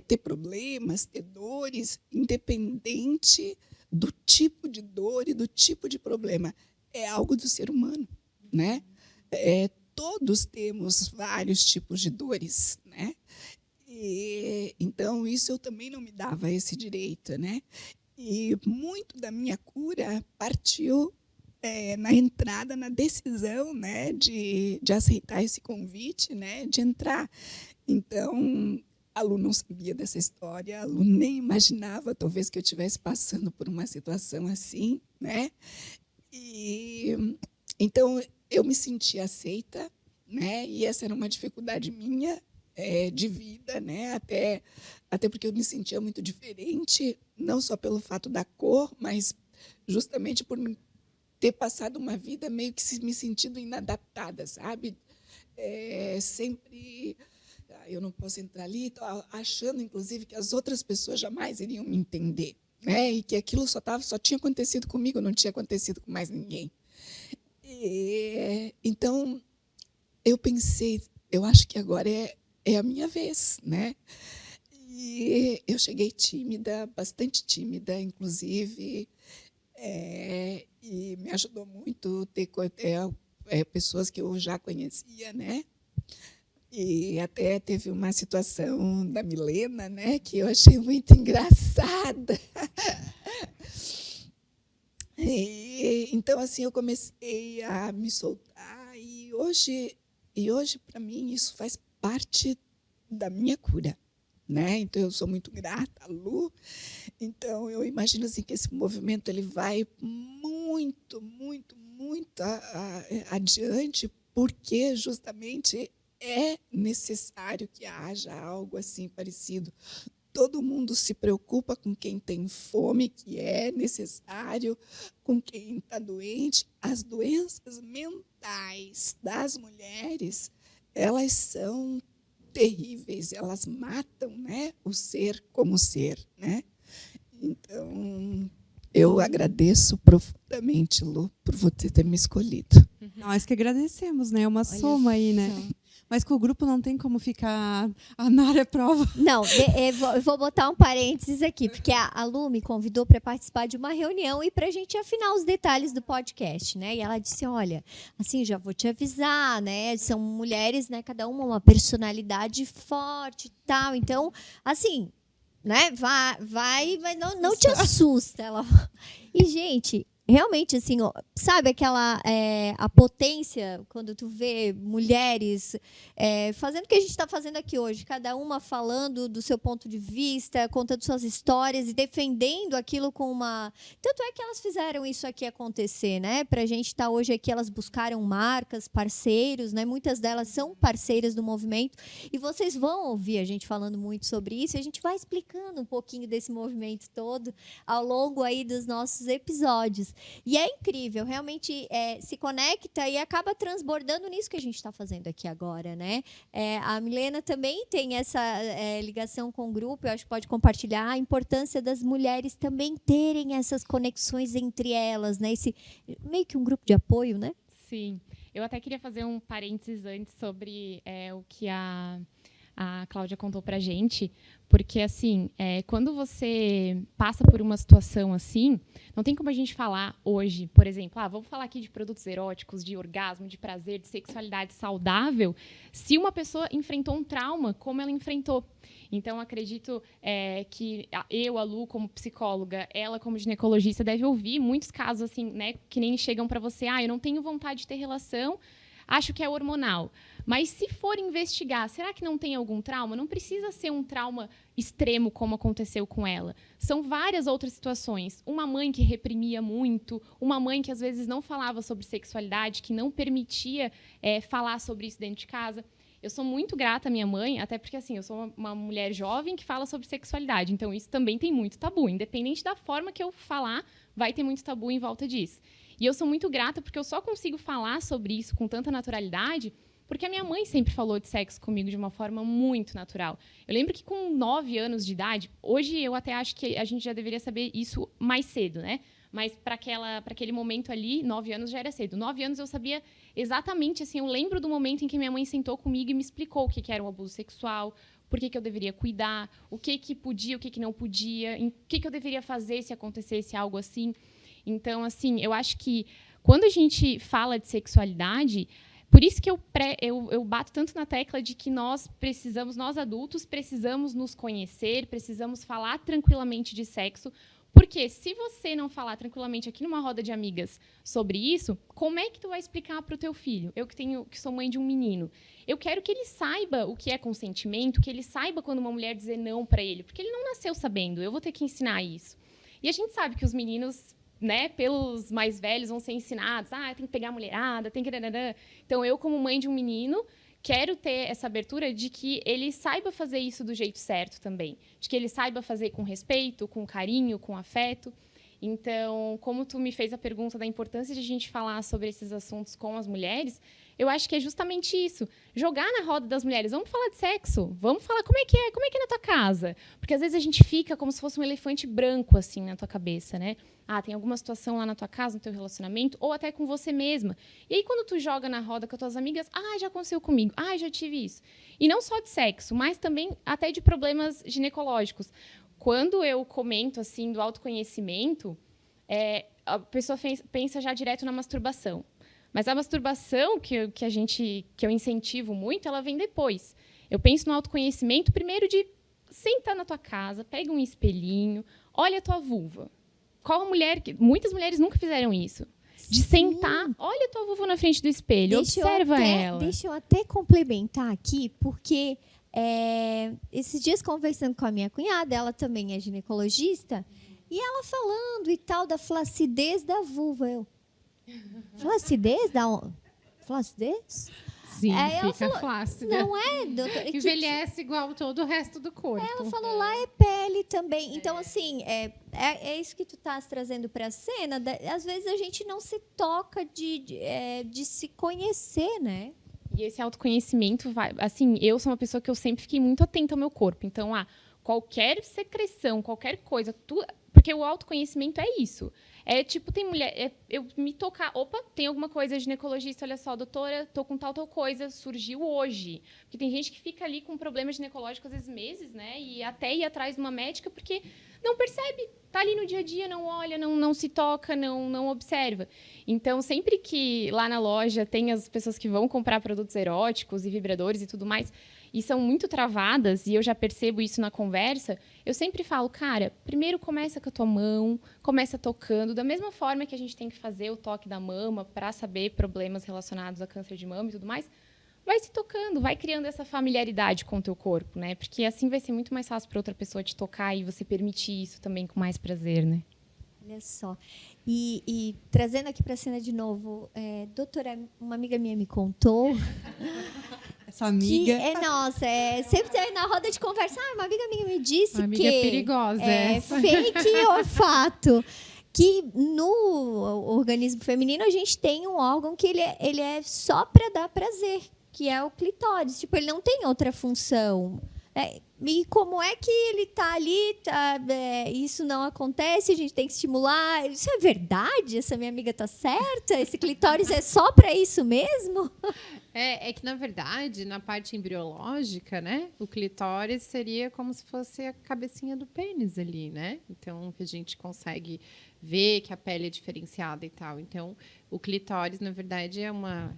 ter problemas, ter dores, independente do tipo de dor e do tipo de problema, é algo do ser humano, né? Todos temos vários tipos de dores, né? Então, isso eu também não me dava esse direito, né? E muito da minha cura partiu na entrada, na decisão, né, de aceitar esse convite, né, de entrar. Então, a Lu não sabia dessa história, a Lu nem imaginava, talvez, que eu estivesse passando por uma situação assim, né? E então eu me senti aceita, né? E essa era uma dificuldade minha de vida, né? Até porque eu me sentia muito diferente, não só pelo fato da cor, mas justamente por ter passado uma vida meio que me sentindo inadaptada, sabe? Sempre eu não posso entrar ali, achando, inclusive, que as outras pessoas jamais iriam me entender, né? E que aquilo só tinha acontecido comigo, não tinha acontecido com mais ninguém. Então, eu pensei, eu acho que agora é a minha vez, né? E eu cheguei tímida, bastante tímida, inclusive, e me ajudou muito ter pessoas que eu já conhecia, né? E até teve uma situação da Milena, né, que eu achei muito engraçada. Então, assim, eu comecei a me soltar e hoje para mim, isso faz parte da minha cura, né? Então, eu sou muito grata à Lu Então, eu imagino assim, que esse movimento ele vai muito, muito, muito adiante, porque justamente é necessário que haja algo assim parecido. Todo mundo se preocupa com quem tem fome, que é necessário, com quem está doente. As doenças mentais das mulheres, elas são terríveis, elas matam, né, o ser como ser, né? Então, eu agradeço profundamente, Lu, por você ter me escolhido. Nós que agradecemos, né? Uma Olha soma aí, né? só. Mas com o grupo não tem como ficar. A Nara é prova. Não, eu vou botar um parênteses aqui, porque a Lu me convidou para participar de uma reunião e para a gente afinar os detalhes do podcast, né? E ela disse, olha, assim, já vou te avisar, né? São mulheres, né? Cada uma personalidade forte e tal. Então, assim, né? Vai, mas não te assusta. Ela. E, gente, realmente, assim, ó, sabe aquela a potência quando tu vê mulheres fazendo o que a gente está fazendo aqui hoje, cada uma falando do seu ponto de vista, contando suas histórias e defendendo aquilo com uma... Tanto é que elas fizeram isso aqui acontecer, né? Para a gente estar hoje aqui, elas buscaram marcas, parceiros, né? Muitas delas são parceiras do movimento e vocês vão ouvir a gente falando muito sobre isso e a gente vai explicando um pouquinho desse movimento todo ao longo aí dos nossos episódios. E é incrível, realmente se conecta e acaba transbordando nisso que a gente está fazendo aqui agora, né? A Milena também tem essa ligação com o grupo, eu acho que pode compartilhar a importância das mulheres também terem essas conexões entre elas, né? Esse meio que um grupo de apoio, né? Sim. Eu até queria fazer um parênteses antes sobre o que a Cláudia contou pra gente, porque, assim, quando você passa por uma situação assim, não tem como a gente falar hoje, por exemplo, vamos falar aqui de produtos eróticos, de orgasmo, de prazer, de sexualidade saudável, se uma pessoa enfrentou um trauma, como ela enfrentou. Então, acredito que eu, a Lu, como psicóloga, ela, como ginecologista, deve ouvir muitos casos, assim, né, que nem chegam para você, eu não tenho vontade de ter relação, acho que é hormonal. Mas, se for investigar, será que não tem algum trauma? Não precisa ser um trauma extremo, como aconteceu com ela. São várias outras situações. Uma mãe que reprimia muito, uma mãe que, às vezes, não falava sobre sexualidade, que não permitia falar sobre isso dentro de casa. Eu sou muito grata à minha mãe, até porque, assim, eu sou uma mulher jovem que fala sobre sexualidade. Então, isso também tem muito tabu. Independente da forma que eu falar, vai ter muito tabu em volta disso. E eu sou muito grata porque eu só consigo falar sobre isso com tanta naturalidade porque a minha mãe sempre falou de sexo comigo de uma forma muito natural. Eu lembro que com 9 anos de idade, hoje eu até acho que a gente já deveria saber isso mais cedo, né? Mas para aquele momento ali, 9 anos já era cedo. 9 anos eu sabia exatamente, assim, eu lembro do momento em que minha mãe sentou comigo e me explicou o que era um abuso sexual, por que eu deveria cuidar, o que podia, o que não podia, o que eu deveria fazer se acontecesse algo assim. Então, assim, eu acho que quando a gente fala de sexualidade, por isso que eu bato tanto na tecla de que nós adultos, precisamos nos conhecer, precisamos falar tranquilamente de sexo, porque se você não falar tranquilamente aqui numa roda de amigas sobre isso, como é que tu vai explicar para o teu filho? Eu que sou mãe de um menino. Eu quero que ele saiba o que é consentimento, que ele saiba quando uma mulher dizer não para ele, porque ele não nasceu sabendo, eu vou ter que ensinar isso. E a gente sabe que os meninos, né, pelos mais velhos, vão ser ensinados, tem que pegar a mulherada, tem que... Então, eu, como mãe de um menino, quero ter essa abertura de que ele saiba fazer isso do jeito certo também, de que ele saiba fazer com respeito, com carinho, com afeto. Então, como tu me fez a pergunta da importância de a gente falar sobre esses assuntos com as mulheres, eu acho que é justamente isso. Jogar na roda das mulheres. Vamos falar de sexo. Vamos falar como é que é na tua casa. Porque, às vezes, a gente fica como se fosse um elefante branco, assim, na tua cabeça, né? Tem alguma situação lá na tua casa, no teu relacionamento, ou até com você mesma. E aí, quando tu joga na roda com as tuas amigas, já aconteceu comigo, já tive isso. E não só de sexo, mas também até de problemas ginecológicos. Quando eu comento, assim, do autoconhecimento, a pessoa pensa já direto na masturbação. Mas a masturbação que eu incentivo muito, ela vem depois. Eu penso no autoconhecimento, primeiro de sentar na tua casa, pega um espelhinho, olha a tua vulva. Muitas mulheres nunca fizeram isso. De sentar, olha a tua vulva na frente do espelho, observa ela. Deixa eu até complementar aqui, porque Esses dias conversando com a minha cunhada, ela também é ginecologista, e ela falando e tal da flacidez da vulva. Flacidez? Flacidez? Sim, ela fica falou, flácida. não é, doutora? Envelhece igual todo o resto do corpo. Ela falou, lá é pele também. Então, assim, é isso que tu estás trazendo para a cena. Às vezes a gente não se toca de se conhecer, né? E esse autoconhecimento vai... Assim, eu sou uma pessoa que eu sempre fiquei muito atenta ao meu corpo. Então, qualquer secreção, qualquer coisa... Porque o autoconhecimento é isso. É tipo, tem mulher... eu me tocar... Opa, tem alguma coisa, ginecologista, olha só, doutora, tô com tal coisa, surgiu hoje. Porque tem gente que fica ali com problema ginecológico, às vezes, meses, né? E até ir atrás de uma médica, porque não percebe. Tá ali no dia a dia, não olha, não se toca, não observa. Então, sempre que lá na loja tem as pessoas que vão comprar produtos eróticos e vibradores e tudo mais, e são muito travadas, e eu já percebo isso na conversa, eu sempre falo, cara, primeiro começa com a tua mão, começa tocando, da mesma forma que a gente tem que fazer o toque da mama para saber problemas relacionados a câncer de mama e tudo mais, vai se tocando, vai criando essa familiaridade com o teu corpo, né? Porque assim vai ser muito mais fácil para outra pessoa te tocar e você permitir isso também com mais prazer, né? Olha só. E trazendo aqui para a cena de novo, doutora, uma amiga minha me contou... Essa amiga... nossa, sempre na roda de conversa, uma amiga minha me disse uma amiga perigosa, fake ou fato, que no organismo feminino a gente tem um órgão que ele é só para dar prazer, que é o clitóris. Tipo, ele não tem outra função. E como é que ele está ali, isso não acontece, a gente tem que estimular. Isso é verdade? Essa minha amiga está certa? Esse clitóris é só para isso mesmo? É que, na verdade, na parte embriológica, né, o clitóris seria como se fosse a cabecinha do pênis ali, né? Então, que a gente consegue ver que a pele é diferenciada e tal. Então, o clitóris, na verdade, é uma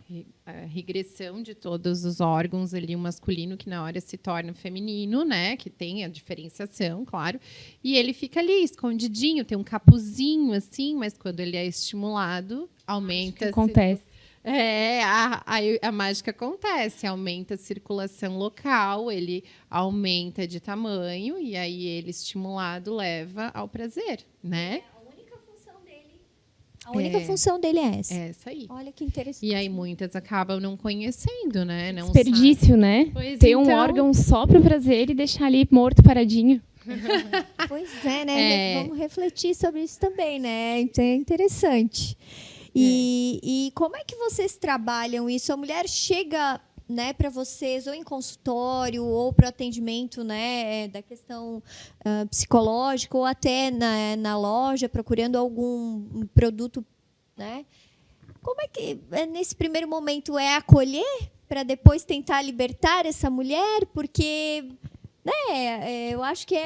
regressão de todos os órgãos ali, o masculino, que na hora se torna feminino, né? Que tem a diferenciação, claro. E ele fica ali, escondidinho, tem um capuzinho, assim, mas quando ele é estimulado, aumenta... Acontece. A mágica acontece, aumenta a circulação local, ele aumenta de tamanho, e aí ele, estimulado, leva ao prazer, né? A única função dele é essa. É essa aí. Olha que interessante. E aí muitas acabam não conhecendo, né? Não desperdício, sabe. né? Pois Ter então... um órgão só para o prazer e deixar ali morto, paradinho. Pois é, né? Vamos refletir sobre isso também, né? Então é interessante. E como é que vocês trabalham isso? A mulher chega, né, para vocês ou em consultório ou para o atendimento, né, da questão psicológica ou até na loja procurando algum produto, né? Como é que nesse primeiro momento é acolher para depois tentar libertar essa mulher? Porque, né, eu acho que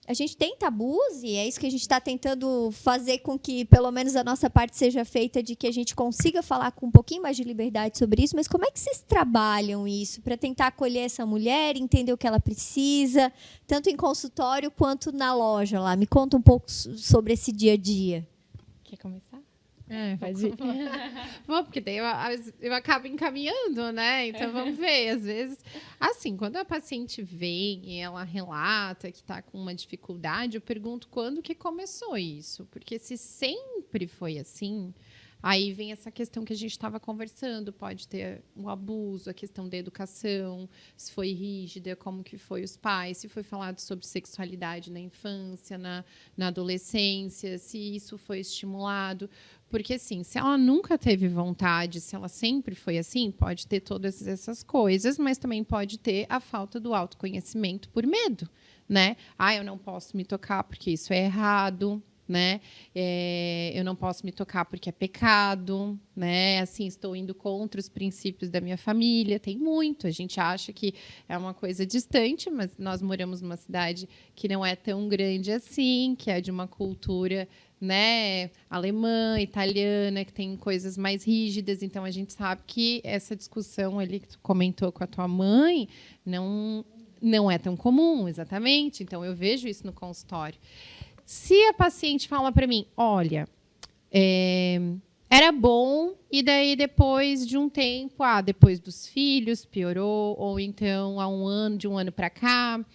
a gente tem tabus e é isso que a gente está tentando fazer com que, pelo menos, a nossa parte seja feita de que a gente consiga falar com um pouquinho mais de liberdade sobre isso. Mas como é que vocês trabalham isso para tentar acolher essa mulher, entender o que ela precisa, tanto em consultório quanto na loja lá? Me conta um pouco sobre esse dia a dia. Quer começar? Pode ir. Bom, porque daí eu acabo encaminhando, né? Então, vamos ver. Às vezes, assim, quando a paciente vem e ela relata que está com uma dificuldade, eu pergunto quando que começou isso. Porque se sempre foi assim, aí vem essa questão que a gente estava conversando. Pode ter o abuso, a questão da educação, se foi rígida, como que foi os pais, se foi falado sobre sexualidade na infância, na adolescência, se isso foi estimulado. Porque, assim, se ela nunca teve vontade, se ela sempre foi assim, pode ter todas essas coisas, mas também pode ter a falta do autoconhecimento por medo, né? Eu não posso me tocar porque isso é errado, né? Eu não posso me tocar porque é pecado, né? Assim, estou indo contra os princípios da minha família. Tem muito. A gente acha que é uma coisa distante, mas nós moramos numa cidade que não é tão grande assim, que é de uma cultura, né, alemã, italiana, que tem coisas mais rígidas. Então, a gente sabe que essa discussão ali que tu comentou com a tua mãe não é tão comum, exatamente. Então, eu vejo isso no consultório. Se a paciente fala para mim, olha, era bom, e daí depois de um tempo, depois dos filhos, piorou, ou então de um ano para cá.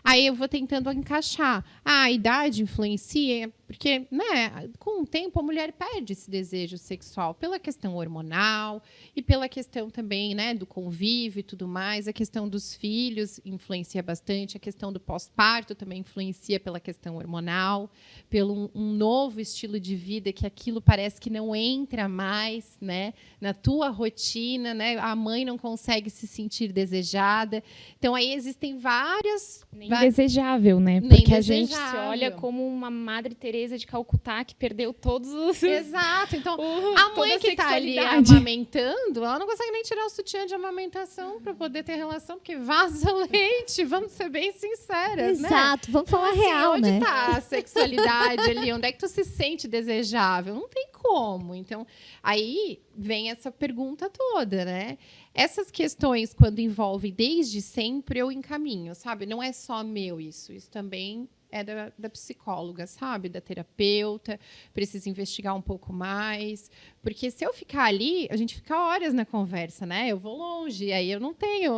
Aí eu vou tentando encaixar. A idade influencia, porque, né, com o tempo a mulher perde esse desejo sexual pela questão hormonal e pela questão também, né, do convívio e tudo mais. A questão dos filhos influencia bastante, a questão do pós-parto também influencia pela questão hormonal, pelo um novo estilo de vida que aquilo parece que não entra mais, né, na tua rotina, né? A mãe não consegue se sentir desejada. Então aí existem várias indesejável, né? Nem Porque desejável. a gente Se olha como uma Madre Teresa de Calcutá que perdeu todos os... Exato. Então, a mãe que está ali sexualidade. amamentando, ela não consegue nem tirar o sutiã de amamentação para poder ter relação, porque vaza leite, vamos ser bem sinceras, né? Exato, vamos falar Assim, real, onde né? está a sexualidade ali? Onde é que tu se sente desejável? Não tem como. Então, aí vem essa pergunta toda, né? Essas questões, quando envolvem desde sempre, eu encaminho, sabe? Não é só meu isso. Isso também é da psicóloga, sabe? Da terapeuta. Precisa investigar um pouco mais. Porque se eu ficar ali, a gente fica horas na conversa, né? Eu vou longe. Aí eu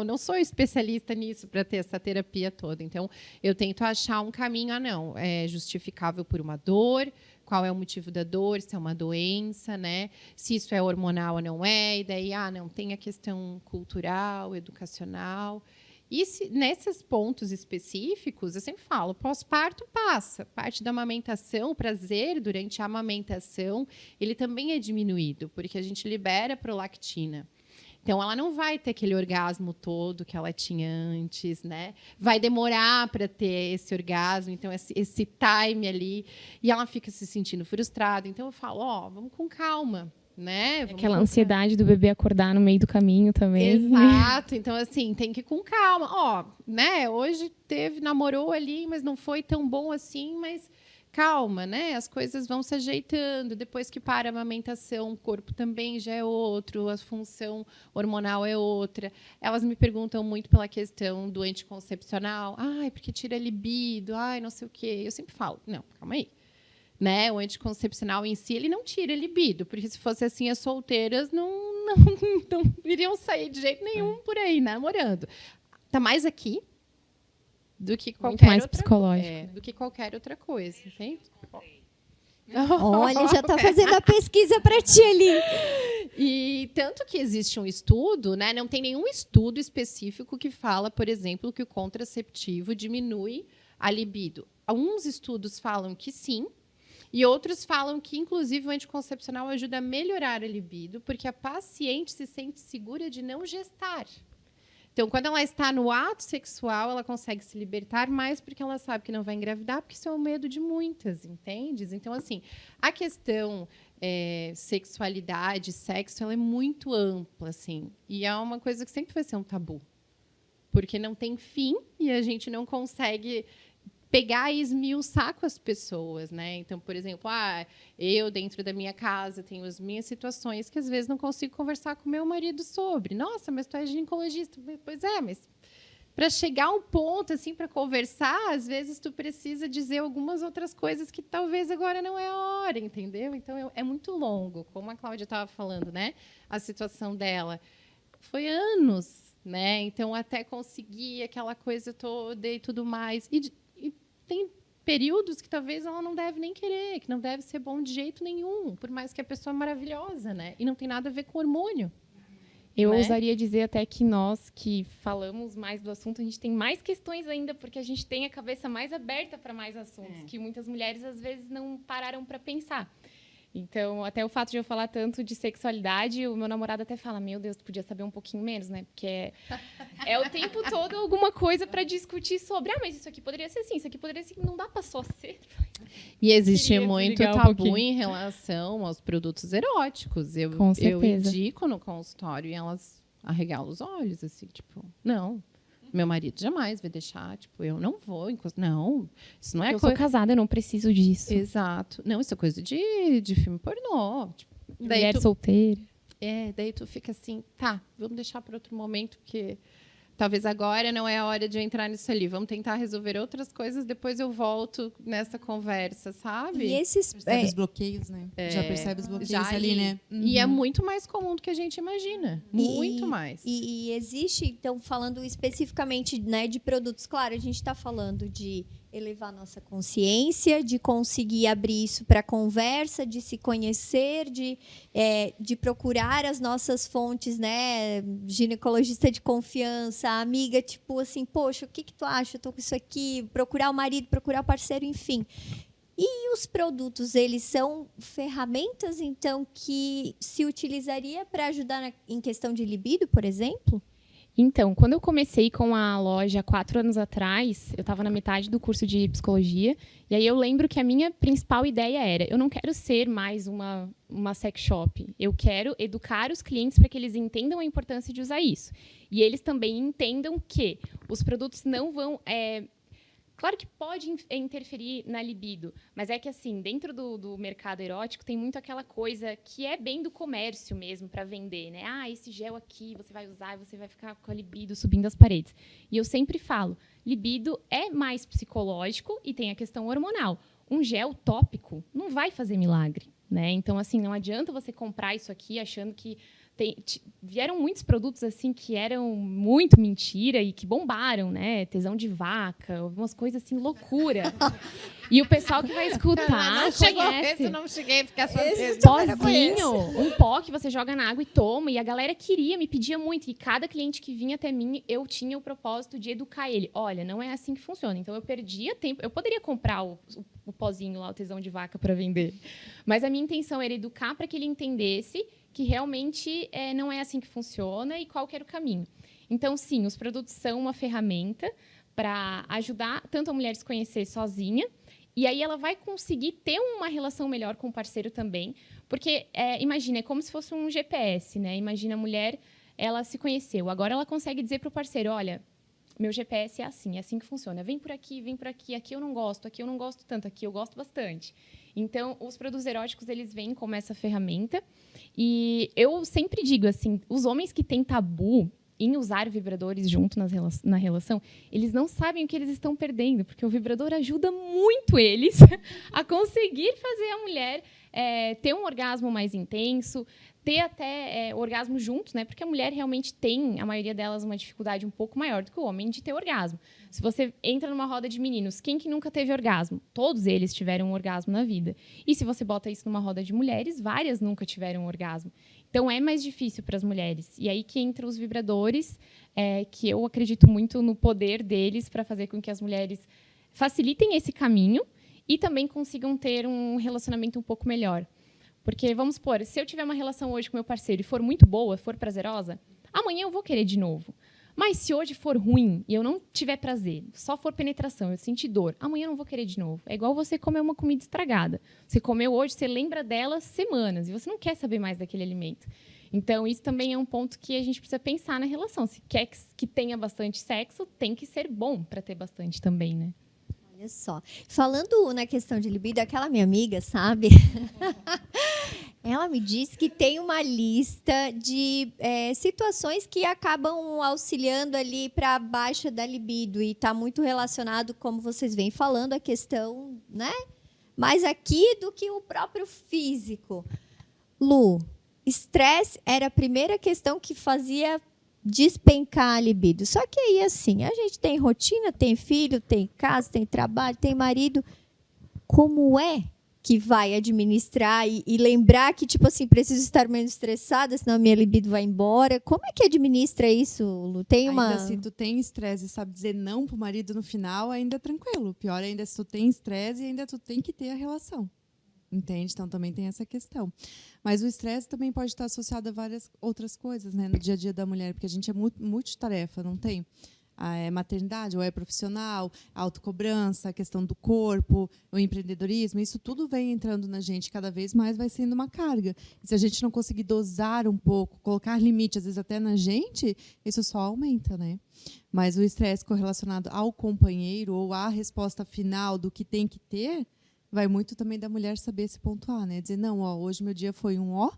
não sou especialista nisso para ter essa terapia toda. Então, eu tento achar um caminho. Não, é justificável por uma dor. Qual é o motivo da dor, se é uma doença, né? Se isso é hormonal ou não é, e daí, não, tem a questão cultural, educacional. E nesses pontos específicos, eu sempre falo, pós-parto passa. Parte da amamentação, o prazer durante a amamentação, ele também é diminuído, porque a gente libera prolactina. Então, ela não vai ter aquele orgasmo todo que ela tinha antes, né? Vai demorar para ter esse orgasmo, então, esse time ali. E ela fica se sentindo frustrada. Então, eu falo, vamos com calma, né? Vamos aquela ansiedade do bebê acordar no meio do caminho também. Exato. Então, assim, tem que ir com calma. Né? Hoje namorou ali, mas não foi tão bom assim, mas... Calma, né? As coisas vão se ajeitando. Depois que para a amamentação, o corpo também já é outro, a função hormonal é outra. Elas me perguntam muito pela questão do anticoncepcional. Porque tira a libido, não sei o quê. Eu sempre falo, não, calma aí. Né? O anticoncepcional em si, ele não tira a libido, porque se fosse assim, as solteiras não iriam sair de jeito nenhum por aí, namorando. Tá mais aqui do que qualquer muito mais outra, psicológico. do que qualquer outra coisa, entende? Olha, já está fazendo a pesquisa para ti ali. E tanto que existe um estudo, né? Não tem nenhum estudo específico que fala, por exemplo, que o contraceptivo diminui a libido. Alguns estudos falam que sim, e outros falam que, inclusive, o anticoncepcional ajuda a melhorar a libido, porque a paciente se sente segura de não gestar. Então, quando ela está no ato sexual, ela consegue se libertar mais porque ela sabe que não vai engravidar, porque isso é o medo de muitas, entende? Então, assim, a questão sexualidade, sexo, ela é muito ampla, assim, e é uma coisa que sempre vai ser um tabu, porque não tem fim e a gente não consegue pegar e esmiuçar com as pessoas, né? Então, por exemplo, eu dentro da minha casa tenho as minhas situações que às vezes não consigo conversar com meu marido sobre. Nossa, mas tu é ginecologista. Pois é, mas para chegar a um ponto assim para conversar, às vezes tu precisa dizer algumas outras coisas que talvez agora não é a hora, entendeu? Então é muito longo, como a Cláudia estava falando, né? A situação dela foi anos, né? Então até conseguir aquela coisa toda e tudo mais. E tem períodos que talvez ela não deve nem querer, que não deve ser bom de jeito nenhum, por mais que a pessoa é maravilhosa, né? E não tem nada a ver com hormônio. Eu né? ousaria dizer até que nós que Falamos mais do assunto, a gente tem mais questões ainda, porque a gente tem a cabeça mais aberta para mais assuntos, que muitas mulheres, às vezes, não pararam para pensar. Então, até o fato de eu falar tanto de sexualidade, o meu namorado até fala, meu Deus, tu podia saber um pouquinho menos, né? Porque é o tempo todo alguma coisa para discutir sobre, mas isso aqui poderia ser assim, isso aqui poderia ser, não dá para só ser. E existe Queria muito desligar um tabu pouquinho. em relação aos produtos eróticos. Eu Com certeza. indico no consultório e elas arregalam os olhos, assim, tipo, não. Meu marido jamais vai deixar, tipo, eu não vou encostar. Não, isso não é Eu sou casada, eu não preciso disso. Exato. Não, isso é coisa de filme pornô. Tipo, Mulher solteira. daí tu fica assim, tá, vamos deixar para outro momento, porque talvez agora não é a hora de eu entrar nisso ali. Vamos tentar resolver outras coisas, depois eu volto nessa conversa, sabe? E esses Percebe os bloqueios, né? Já percebe os bloqueios Já ali, né? E é muito mais comum do que a gente imagina. Muito mais. E existe, então, falando especificamente, né, de produtos, claro, a gente está falando de elevar nossa consciência, de conseguir abrir isso para conversa, de se conhecer, de procurar as nossas fontes, né, ginecologista de confiança, amiga, tipo assim, poxa, o que tu acha? Eu tô com isso aqui, procurar o marido, procurar o parceiro, enfim. E os produtos, eles são ferramentas, então, que se utilizaria para ajudar em questão de libido, por exemplo? Então, quando eu comecei com a loja 4 anos atrás, eu estava na metade do curso de psicologia, e aí eu lembro que a minha principal ideia era, eu não quero ser mais uma sex shop, eu quero educar os clientes para que eles entendam a importância de usar isso. E eles também entendam que os produtos não vão... Claro que pode interferir na libido, mas é que, assim, dentro do mercado erótico tem muito aquela coisa que é bem do comércio mesmo, para vender, né? Ah, esse gel aqui você vai usar e você vai ficar com a libido subindo as paredes. E eu sempre falo, libido é mais psicológico e tem a questão hormonal. Um gel tópico não vai fazer milagre, né? Então, assim, não adianta você comprar isso aqui achando que... vieram muitos produtos assim que eram muito mentira e que bombaram, né? Tesão de vaca, umas coisas assim, loucura. E o pessoal que vai escutar conhece. Não cheguei a ficar sabendo. Pozinho, um pó que você joga na água e toma. E a galera me pedia muito. E cada cliente que vinha até mim, eu tinha o propósito de educar ele. Olha, não é assim que funciona. Então, eu perdia tempo. Eu poderia comprar o pozinho lá, o tesão de vaca, para vender. Mas a minha intenção era educar para que ele entendesse que realmente não é assim que funciona e qual que era o caminho. Então, sim, os produtos são uma ferramenta para ajudar tanto a mulher a se conhecer sozinha, e aí ela vai conseguir ter uma relação melhor com o parceiro também, porque, imagina, é como se fosse um GPS, né? Imagina a mulher, ela se conheceu, agora ela consegue dizer para o parceiro, olha, meu GPS é assim que funciona. Vem por aqui, aqui eu não gosto tanto, aqui eu gosto bastante. Então, os produtos eróticos, eles vêm como essa ferramenta. E eu sempre digo, assim, os homens que têm tabu em usar vibradores junto na relação, eles não sabem o que eles estão perdendo, porque o vibrador ajuda muito eles a conseguir fazer a mulher ter um orgasmo mais intenso, ter até orgasmo juntos, né? Porque a mulher realmente tem, a maioria delas, uma dificuldade um pouco maior do que o homem de ter orgasmo. Se você entra numa roda de meninos, quem que nunca teve orgasmo? Todos eles tiveram um orgasmo na vida. E se você bota isso numa roda de mulheres, várias nunca tiveram orgasmo. Então, é mais difícil para as mulheres. E aí que entram os vibradores, que eu acredito muito no poder deles para fazer com que as mulheres facilitem esse caminho e também consigam ter um relacionamento um pouco melhor. Porque, vamos supor, se eu tiver uma relação hoje com meu parceiro e for muito boa, for prazerosa, amanhã eu vou querer de novo. Mas se hoje for ruim e eu não tiver prazer, só for penetração, eu sentir dor, amanhã eu não vou querer de novo. É igual você comer uma comida estragada. Você comeu hoje, você lembra dela semanas e você não quer saber mais daquele alimento. Então, isso também é um ponto que a gente precisa pensar na relação. Se quer que tenha bastante sexo, tem que ser bom para ter bastante também, né? Olha só. Falando na questão de libido, aquela minha amiga, sabe? Ela me disse que tem uma lista de situações que acabam auxiliando ali para a baixa da libido e está muito relacionado, como vocês vêm falando, a questão, né? Mais aqui do que o próprio físico. Lu, estresse era a primeira questão que fazia despencar a libido. Só que aí, assim, a gente tem rotina, tem filho, tem casa, tem trabalho, tem marido. Como é que vai administrar e lembrar que, tipo assim, preciso estar menos estressada, senão a minha libido vai embora? Como é que administra isso, Lu? Tem uma... Ainda se tu tem estresse e sabe dizer não pro marido no final, ainda é tranquilo. Pior ainda é se tu tem estresse e ainda tu tem que ter a relação. Entende? Então, também tem essa questão. Mas o estresse também pode estar associado a várias outras coisas, né, no dia a dia da mulher, porque a gente é multitarefa, não tem? A maternidade, ou é profissional, a autocobrança, a questão do corpo, o empreendedorismo, isso tudo vem entrando na gente, cada vez mais vai sendo uma carga. E se a gente não conseguir dosar um pouco, colocar limite, às vezes até na gente, isso só aumenta, né? Mas o estresse correlacionado ao companheiro ou à resposta final do que tem que ter, vai muito também da mulher saber se pontuar, né? Dizer, não, ó, hoje meu dia foi um ó,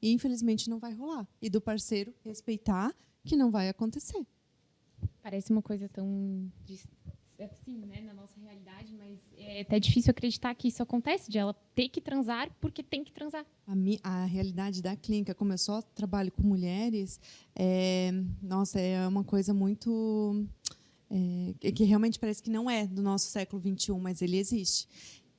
e infelizmente não vai rolar. E do parceiro respeitar que não vai acontecer. Parece uma coisa tão assim, né, na nossa realidade, mas é até difícil acreditar que isso acontece, de ela ter que transar porque tem que transar. A realidade da clínica, como eu só trabalho com mulheres, é uma coisa muito... que realmente parece que não é do nosso século XXI, mas ele existe.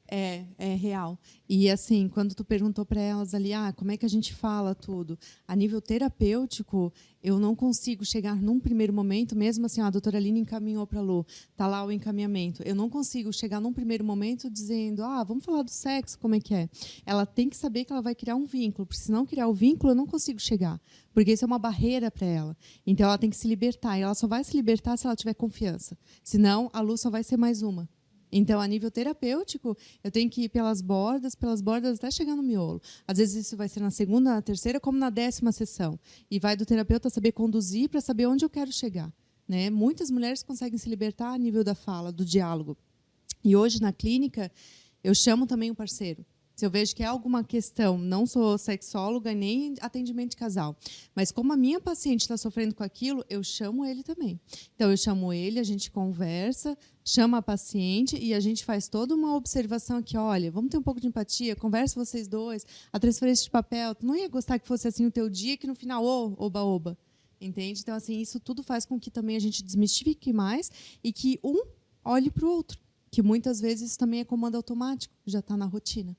É real. E, assim, quando tu perguntou para elas ali, como é que a gente fala tudo? A nível terapêutico, eu não consigo chegar num primeiro momento, mesmo assim, a doutora Aline encaminhou para a Lu, está lá o encaminhamento. Eu não consigo chegar num primeiro momento dizendo, vamos falar do sexo, como é que é? Ela tem que saber que ela vai criar um vínculo, porque se não criar o vínculo, eu não consigo chegar, porque isso é uma barreira para ela. Então, ela tem que se libertar, e ela só vai se libertar se ela tiver confiança. Senão, a Lu só vai ser mais uma. Então, a nível terapêutico, eu tenho que ir pelas bordas até chegar no miolo. Às vezes isso vai ser na segunda, na terceira, como na 10ª sessão. E vai do terapeuta saber conduzir para saber onde eu quero chegar. Né? Muitas mulheres conseguem se libertar a nível da fala, do diálogo. E hoje, na clínica, eu chamo também o parceiro. Se eu vejo que é alguma questão, não sou sexóloga nem atendimento de casal, mas como a minha paciente está sofrendo com aquilo, eu chamo ele também. Então, eu chamo ele, a gente conversa, chama a paciente e a gente faz toda uma observação aqui, olha, vamos ter um pouco de empatia, conversa vocês dois, a transferência de papel, tu não ia gostar que fosse assim o teu dia, que no final, oba-oba. Entende? Então, assim, isso tudo faz com que também a gente desmistifique mais e que um olhe para o outro, que muitas vezes isso também é comando automático, já está na rotina.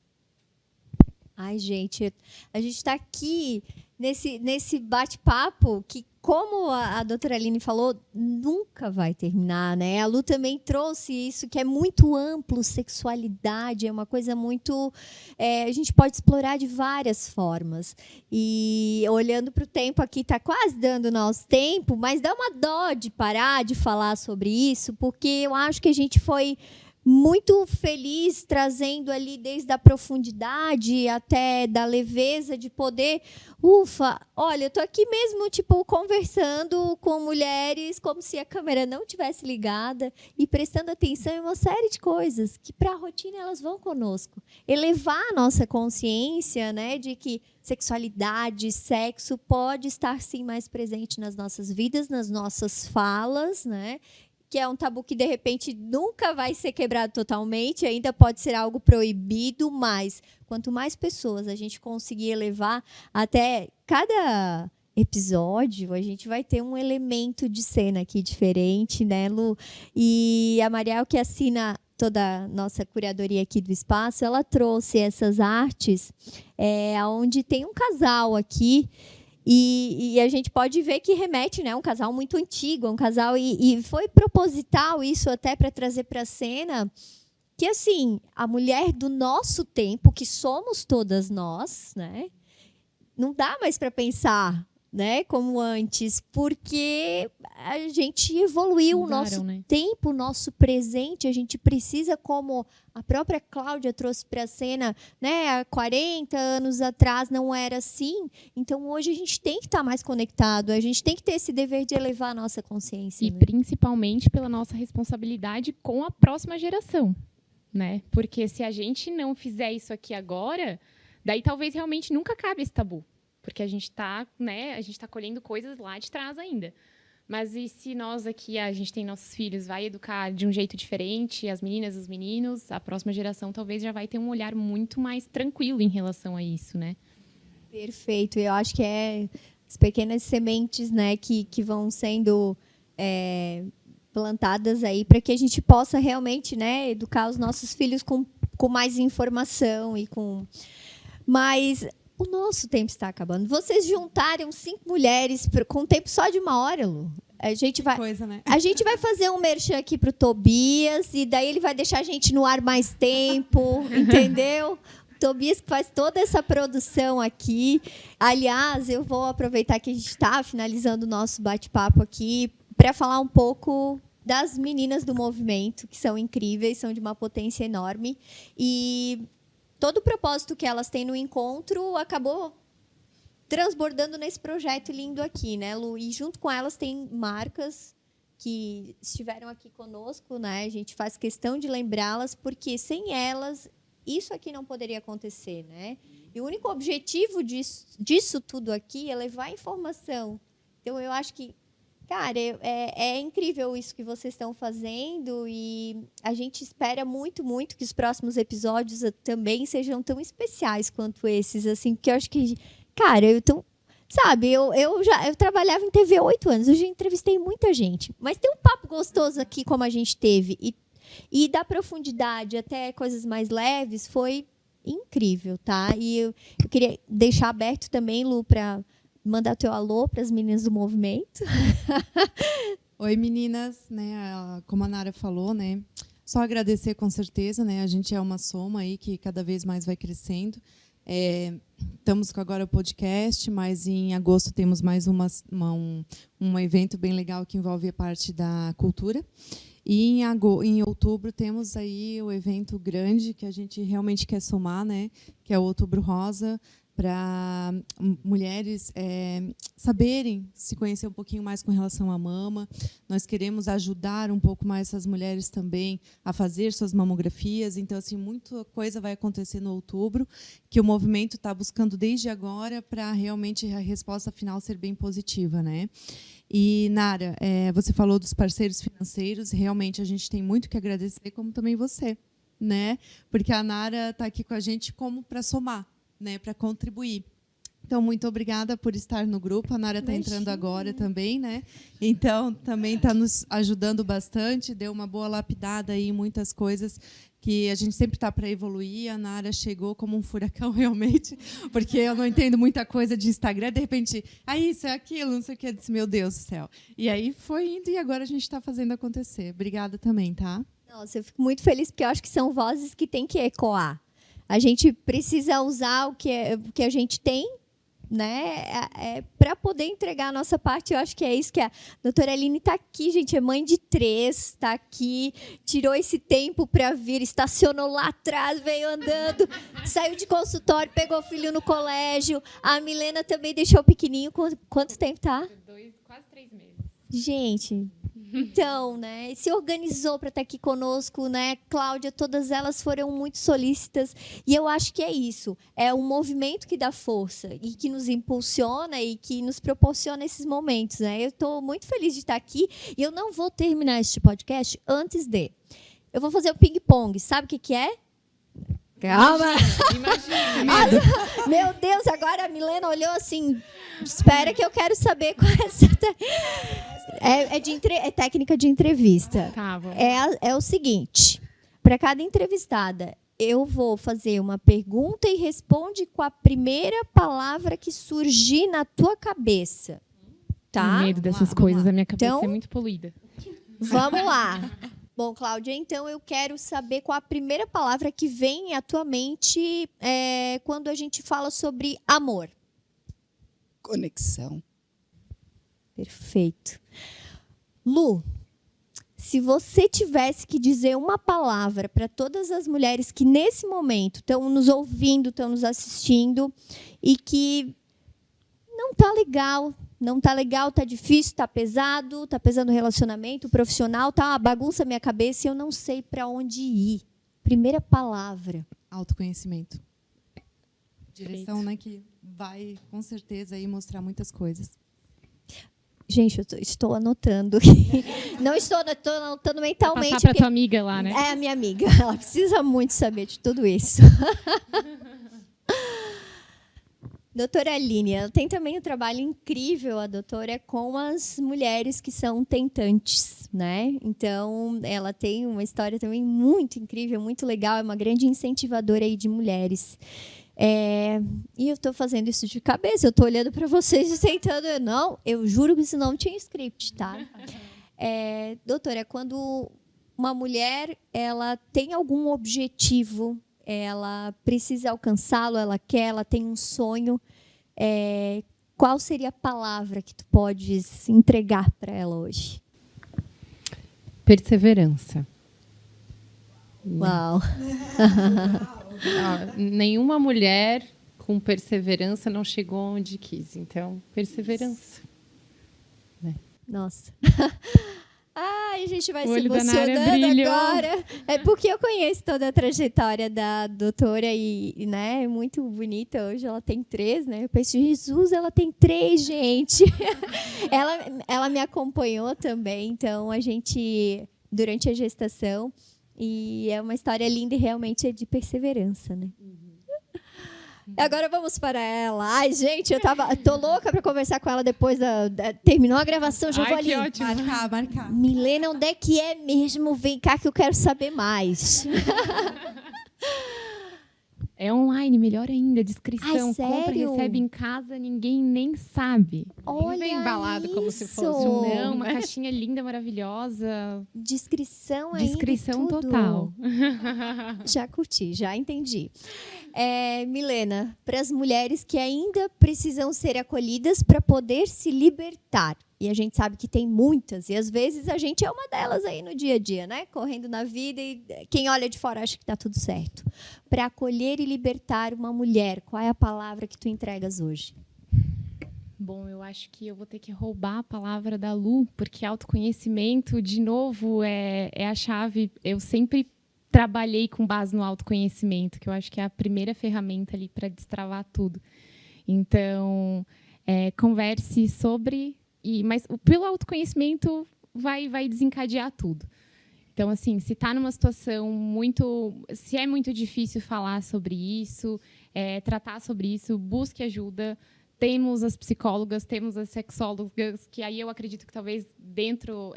Ai, gente, a gente está aqui nesse bate-papo que, como a doutora Aline falou, nunca vai terminar, né? A Lu também trouxe isso, que é muito amplo, sexualidade, é uma coisa muito... a gente pode explorar de várias formas. E olhando para o tempo aqui, está quase dando nosso tempo, mas dá uma dó de parar de falar sobre isso, porque eu acho que a gente foi muito feliz trazendo ali desde a profundidade até da leveza de poder, olha, eu tô aqui mesmo conversando com mulheres como se a câmera não tivesse ligada e prestando atenção em uma série de coisas que para a rotina elas vão conosco. Elevar a nossa consciência, né, de que sexualidade, sexo pode estar sim mais presente nas nossas vidas, nas nossas falas, né? Que é um tabu que, de repente, nunca vai ser quebrado totalmente, ainda pode ser algo proibido, mas quanto mais pessoas a gente conseguir elevar, até cada episódio, a gente vai ter um elemento de cena aqui diferente, né, Lu? E a Mariel, que assina toda a nossa curadoria aqui do espaço, ela trouxe essas artes, onde tem um casal aqui. E a gente pode ver que remete, né, um casal muito antigo, um casal e foi proposital isso até para trazer para a cena que assim a mulher do nosso tempo, que somos todas nós, né, não dá mais para pensar, né, como antes, porque a gente evoluiu. Mudaram, o nosso, né, tempo, o nosso presente, a gente precisa, como a própria Cláudia trouxe para a cena, né, há 40 anos atrás não era assim, então hoje a gente tem que estar mais conectado, a gente tem que ter esse dever de elevar a nossa consciência. E né, principalmente pela nossa responsabilidade com a próxima geração, né? Porque se a gente não fizer isso aqui agora, daí talvez realmente nunca acabe esse tabu. Porque a gente está, né, colhendo coisas lá de trás ainda. Mas e se nós aqui, a gente tem nossos filhos, vai educar de um jeito diferente, as meninas, os meninos, a próxima geração talvez já vai ter um olhar muito mais tranquilo em relação a isso, né? Perfeito. Eu acho que as pequenas sementes, né, que vão sendo plantadas aí para que a gente possa realmente, né, educar os nossos filhos com mais informação e com... Mas... o nosso tempo está acabando. Vocês juntaram 5 mulheres com um tempo só de 1 hora, Lu. A gente vai, coisa, né? A gente vai fazer um merchan aqui pro Tobias e daí ele vai deixar a gente no ar mais tempo, entendeu? O Tobias que faz toda essa produção aqui. Aliás, eu vou aproveitar que a gente está finalizando o nosso bate-papo aqui para falar um pouco das meninas do movimento, que são incríveis, são de uma potência enorme. E todo o propósito que elas têm no encontro acabou transbordando nesse projeto lindo aqui, né, Lu? E junto com elas tem marcas que estiveram aqui conosco, né? A gente faz questão de lembrá-las, porque sem elas isso aqui não poderia acontecer, né? E o único objetivo disso tudo aqui é levar informação. Então, eu acho que Cara, é incrível isso que vocês estão fazendo e a gente espera muito, muito que os próximos episódios também sejam tão especiais quanto esses, assim, porque eu acho que, cara, sabe, eu trabalhava em TV há 8 anos, eu já entrevistei muita gente, mas ter um papo gostoso aqui como a gente teve e da profundidade até coisas mais leves foi incrível, tá? E eu queria deixar aberto também, Lu, para mandar teu alô para as meninas do movimento. Oi, meninas, né? Como a Nara falou, né? Só agradecer com certeza, né? A gente é uma soma aí que cada vez mais vai crescendo. Estamos com agora o podcast, mas em agosto temos mais um evento bem legal que envolve a parte da cultura. E em outubro temos aí o evento grande que a gente realmente quer somar, né? Que é o Outubro Rosa, para mulheres saberem se conhecer um pouquinho mais com relação à mama. Nós queremos ajudar um pouco mais essas mulheres também a fazer suas mamografias. Então, assim, muita coisa vai acontecer no outubro, que o movimento está buscando desde agora para realmente a resposta final ser bem positiva, né? E, Nara, você falou dos parceiros financeiros. Realmente, a gente tem muito que agradecer, como também você, né? Porque a Nara está aqui com a gente como para somar, né, para contribuir. Então, muito obrigada por estar no grupo. A Nara está entrando agora também, né? Então, também está nos ajudando bastante, deu uma boa lapidada aí em muitas coisas que a gente sempre está para evoluir. A Nara chegou como um furacão, realmente, porque eu não entendo muita coisa de Instagram. De repente, isso é aquilo, não sei o que. Eu disse, meu Deus do céu. E aí foi indo e agora a gente está fazendo acontecer. Obrigada também, tá? Nossa, eu fico muito feliz porque eu acho que são vozes que tem que ecoar. A gente precisa usar o que a gente tem, né, para poder entregar a nossa parte. Eu acho que é isso que a doutora Aline está aqui, gente, é mãe de 3, está aqui, tirou esse tempo para vir, estacionou lá atrás, veio andando, saiu de consultório, pegou o filho no colégio. A Milena também deixou o pequenininho. Quanto tempo tá? Quase 3 meses. Gente, então, né, se organizou para estar aqui conosco, né, Cláudia, todas elas foram muito solícitas e eu acho que é isso, é um movimento que dá força e que nos impulsiona e que nos proporciona esses momentos, né? Eu estou muito feliz de estar aqui e eu não vou terminar este podcast antes eu vou fazer o ping-pong, sabe o que é? Calma! Imagina. Meu Deus, agora a Milena olhou assim, espera que eu quero saber qual é essa... É técnica de entrevista. Tá, vamos. É o seguinte, para cada entrevistada, eu vou fazer uma pergunta e responde com a primeira palavra que surgir na tua cabeça. Tá? Tenho medo dessas coisas, a minha cabeça Então, é muito poluída. Vamos lá. Bom, Cláudia, então eu quero saber qual a primeira palavra que vem à tua mente quando a gente fala sobre amor. Conexão. Perfeito. Lu, se você tivesse que dizer uma palavra para todas as mulheres que nesse momento estão nos ouvindo, estão nos assistindo e que não está legal, está difícil, está pesado o relacionamento, o profissional, está uma bagunça na minha cabeça e eu não sei para onde ir. Primeira palavra. Autoconhecimento. Direção, né, que vai, com certeza, aí mostrar muitas coisas. Gente, eu estou anotando aqui. Não estou anotando mentalmente. Passar para tua amiga lá, né? É a minha amiga. Ela precisa muito saber de tudo isso. Doutora Aline, ela tem também um trabalho incrível, a doutora, com as mulheres que são tentantes, né? Então, ela tem uma história também muito incrível, muito legal, é uma grande incentivadora aí de mulheres. E eu estou fazendo isso de cabeça, eu estou olhando para vocês e tentando. Eu juro que isso não tinha script, tá? Doutora, quando uma mulher ela tem algum objetivo, ela precisa alcançá-lo, ela tem um sonho, qual seria a palavra que tu podes entregar para ela hoje? Perseverança. Uau! Nenhuma mulher com perseverança não chegou onde quis. Então, perseverança. Nossa. Ai, a gente vai O se olho da Nara emocionando brilhou. agora. É porque eu conheço toda a trajetória da doutora e, né, é muito bonita. Hoje ela tem 3, né? Eu penso, Jesus, ela tem 3, gente. ela me acompanhou também, então a gente, durante a gestação, e é uma história linda e realmente é de perseverança, né? Agora vamos para ela. Ai, gente, tô louca para conversar com ela depois terminou a gravação, já vou Ai, ali. que ótimo. Marcar. Milena, onde é que é mesmo? Vem cá que eu quero saber mais. É online, melhor ainda, descrição, Ai, compra, sério? recebe em casa, ninguém nem sabe. Olha vem embalado como se isso. fosse um- Não, uma caixinha linda, maravilhosa. Descrição ainda e Descrição tudo. total. Já curti, já entendi. Milena, para as mulheres que ainda precisam ser acolhidas para poder se libertar. E a gente sabe que tem muitas, e às vezes a gente é uma delas aí no dia a dia, né? Correndo na vida e quem olha de fora acha que está tudo certo. Para acolher e libertar uma mulher, qual é a palavra que tu entregas hoje? Bom, eu acho que eu vou ter que roubar a palavra da Lu, porque autoconhecimento, de novo, é a chave. Eu sempre trabalhei com base no autoconhecimento, que eu acho que é a primeira ferramenta ali para destravar tudo. Então, converse sobre... Mas pelo autoconhecimento vai desencadear tudo. Então, assim, se está numa situação se é muito difícil falar sobre isso, tratar sobre isso, busque ajuda. Temos as psicólogas, temos as sexólogas, que aí eu acredito que talvez dentro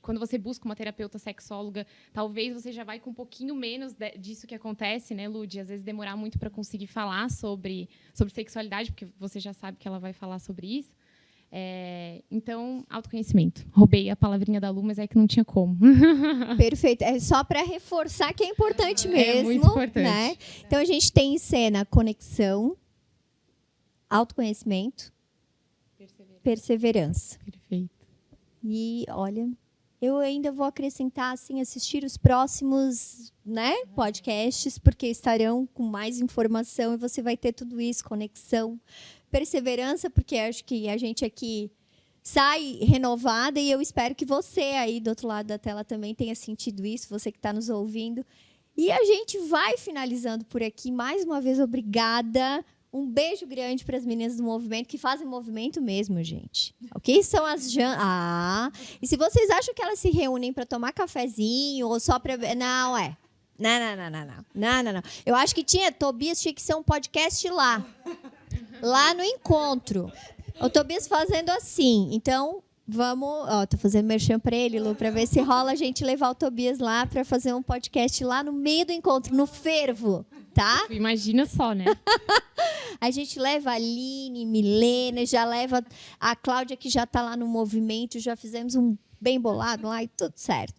quando você busca uma terapeuta sexóloga, talvez você já vai com um pouquinho menos disso que acontece, né, Lud? Às vezes demorar muito para conseguir falar sobre sexualidade, porque você já sabe que ela vai falar sobre isso. Então, autoconhecimento. Roubei a palavrinha da Lu, mas é que não tinha como. Perfeito. É só para reforçar que é importante mesmo. É muito importante. Né? Então, a gente tem em cena conexão, autoconhecimento, perseverança. Perfeito. E, olha, eu ainda vou acrescentar, assim, assistir os próximos, né, podcasts, porque estarão com mais informação e você vai ter tudo isso, conexão, perseverança, porque acho que a gente aqui sai renovada e eu espero que você aí do outro lado da tela também tenha sentido isso, você que está nos ouvindo. E a gente vai finalizando por aqui. Mais uma vez, obrigada. Um beijo grande para as meninas do movimento, que fazem movimento mesmo, gente. Ok? São as... E se vocês acham que elas se reúnem para tomar cafezinho ou só para... Não, Não. Eu acho que Tobias tinha que ser um podcast lá. Lá no encontro. O Tobias fazendo assim. Então, vamos... tô fazendo merchan para ele, Lu, para ver se rola a gente levar o Tobias lá para fazer um podcast lá no meio do encontro, no fervo, tá? Imagina só, né? A gente leva a Aline, Milena, já leva a Cláudia, que já está lá no movimento, já fizemos um bem bolado lá e tudo certo.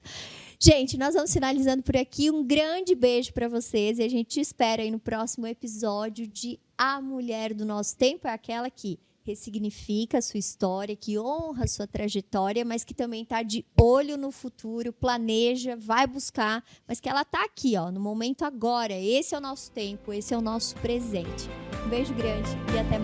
Gente, nós vamos finalizando por aqui. Um grande beijo para vocês e a gente te espera aí no próximo episódio de A Mulher do Nosso Tempo. É aquela que ressignifica a sua história, que honra a sua trajetória, mas que também está de olho no futuro, planeja, vai buscar, mas que ela está aqui, no momento agora. Esse é o nosso tempo, esse é o nosso presente. Um beijo grande e até mais.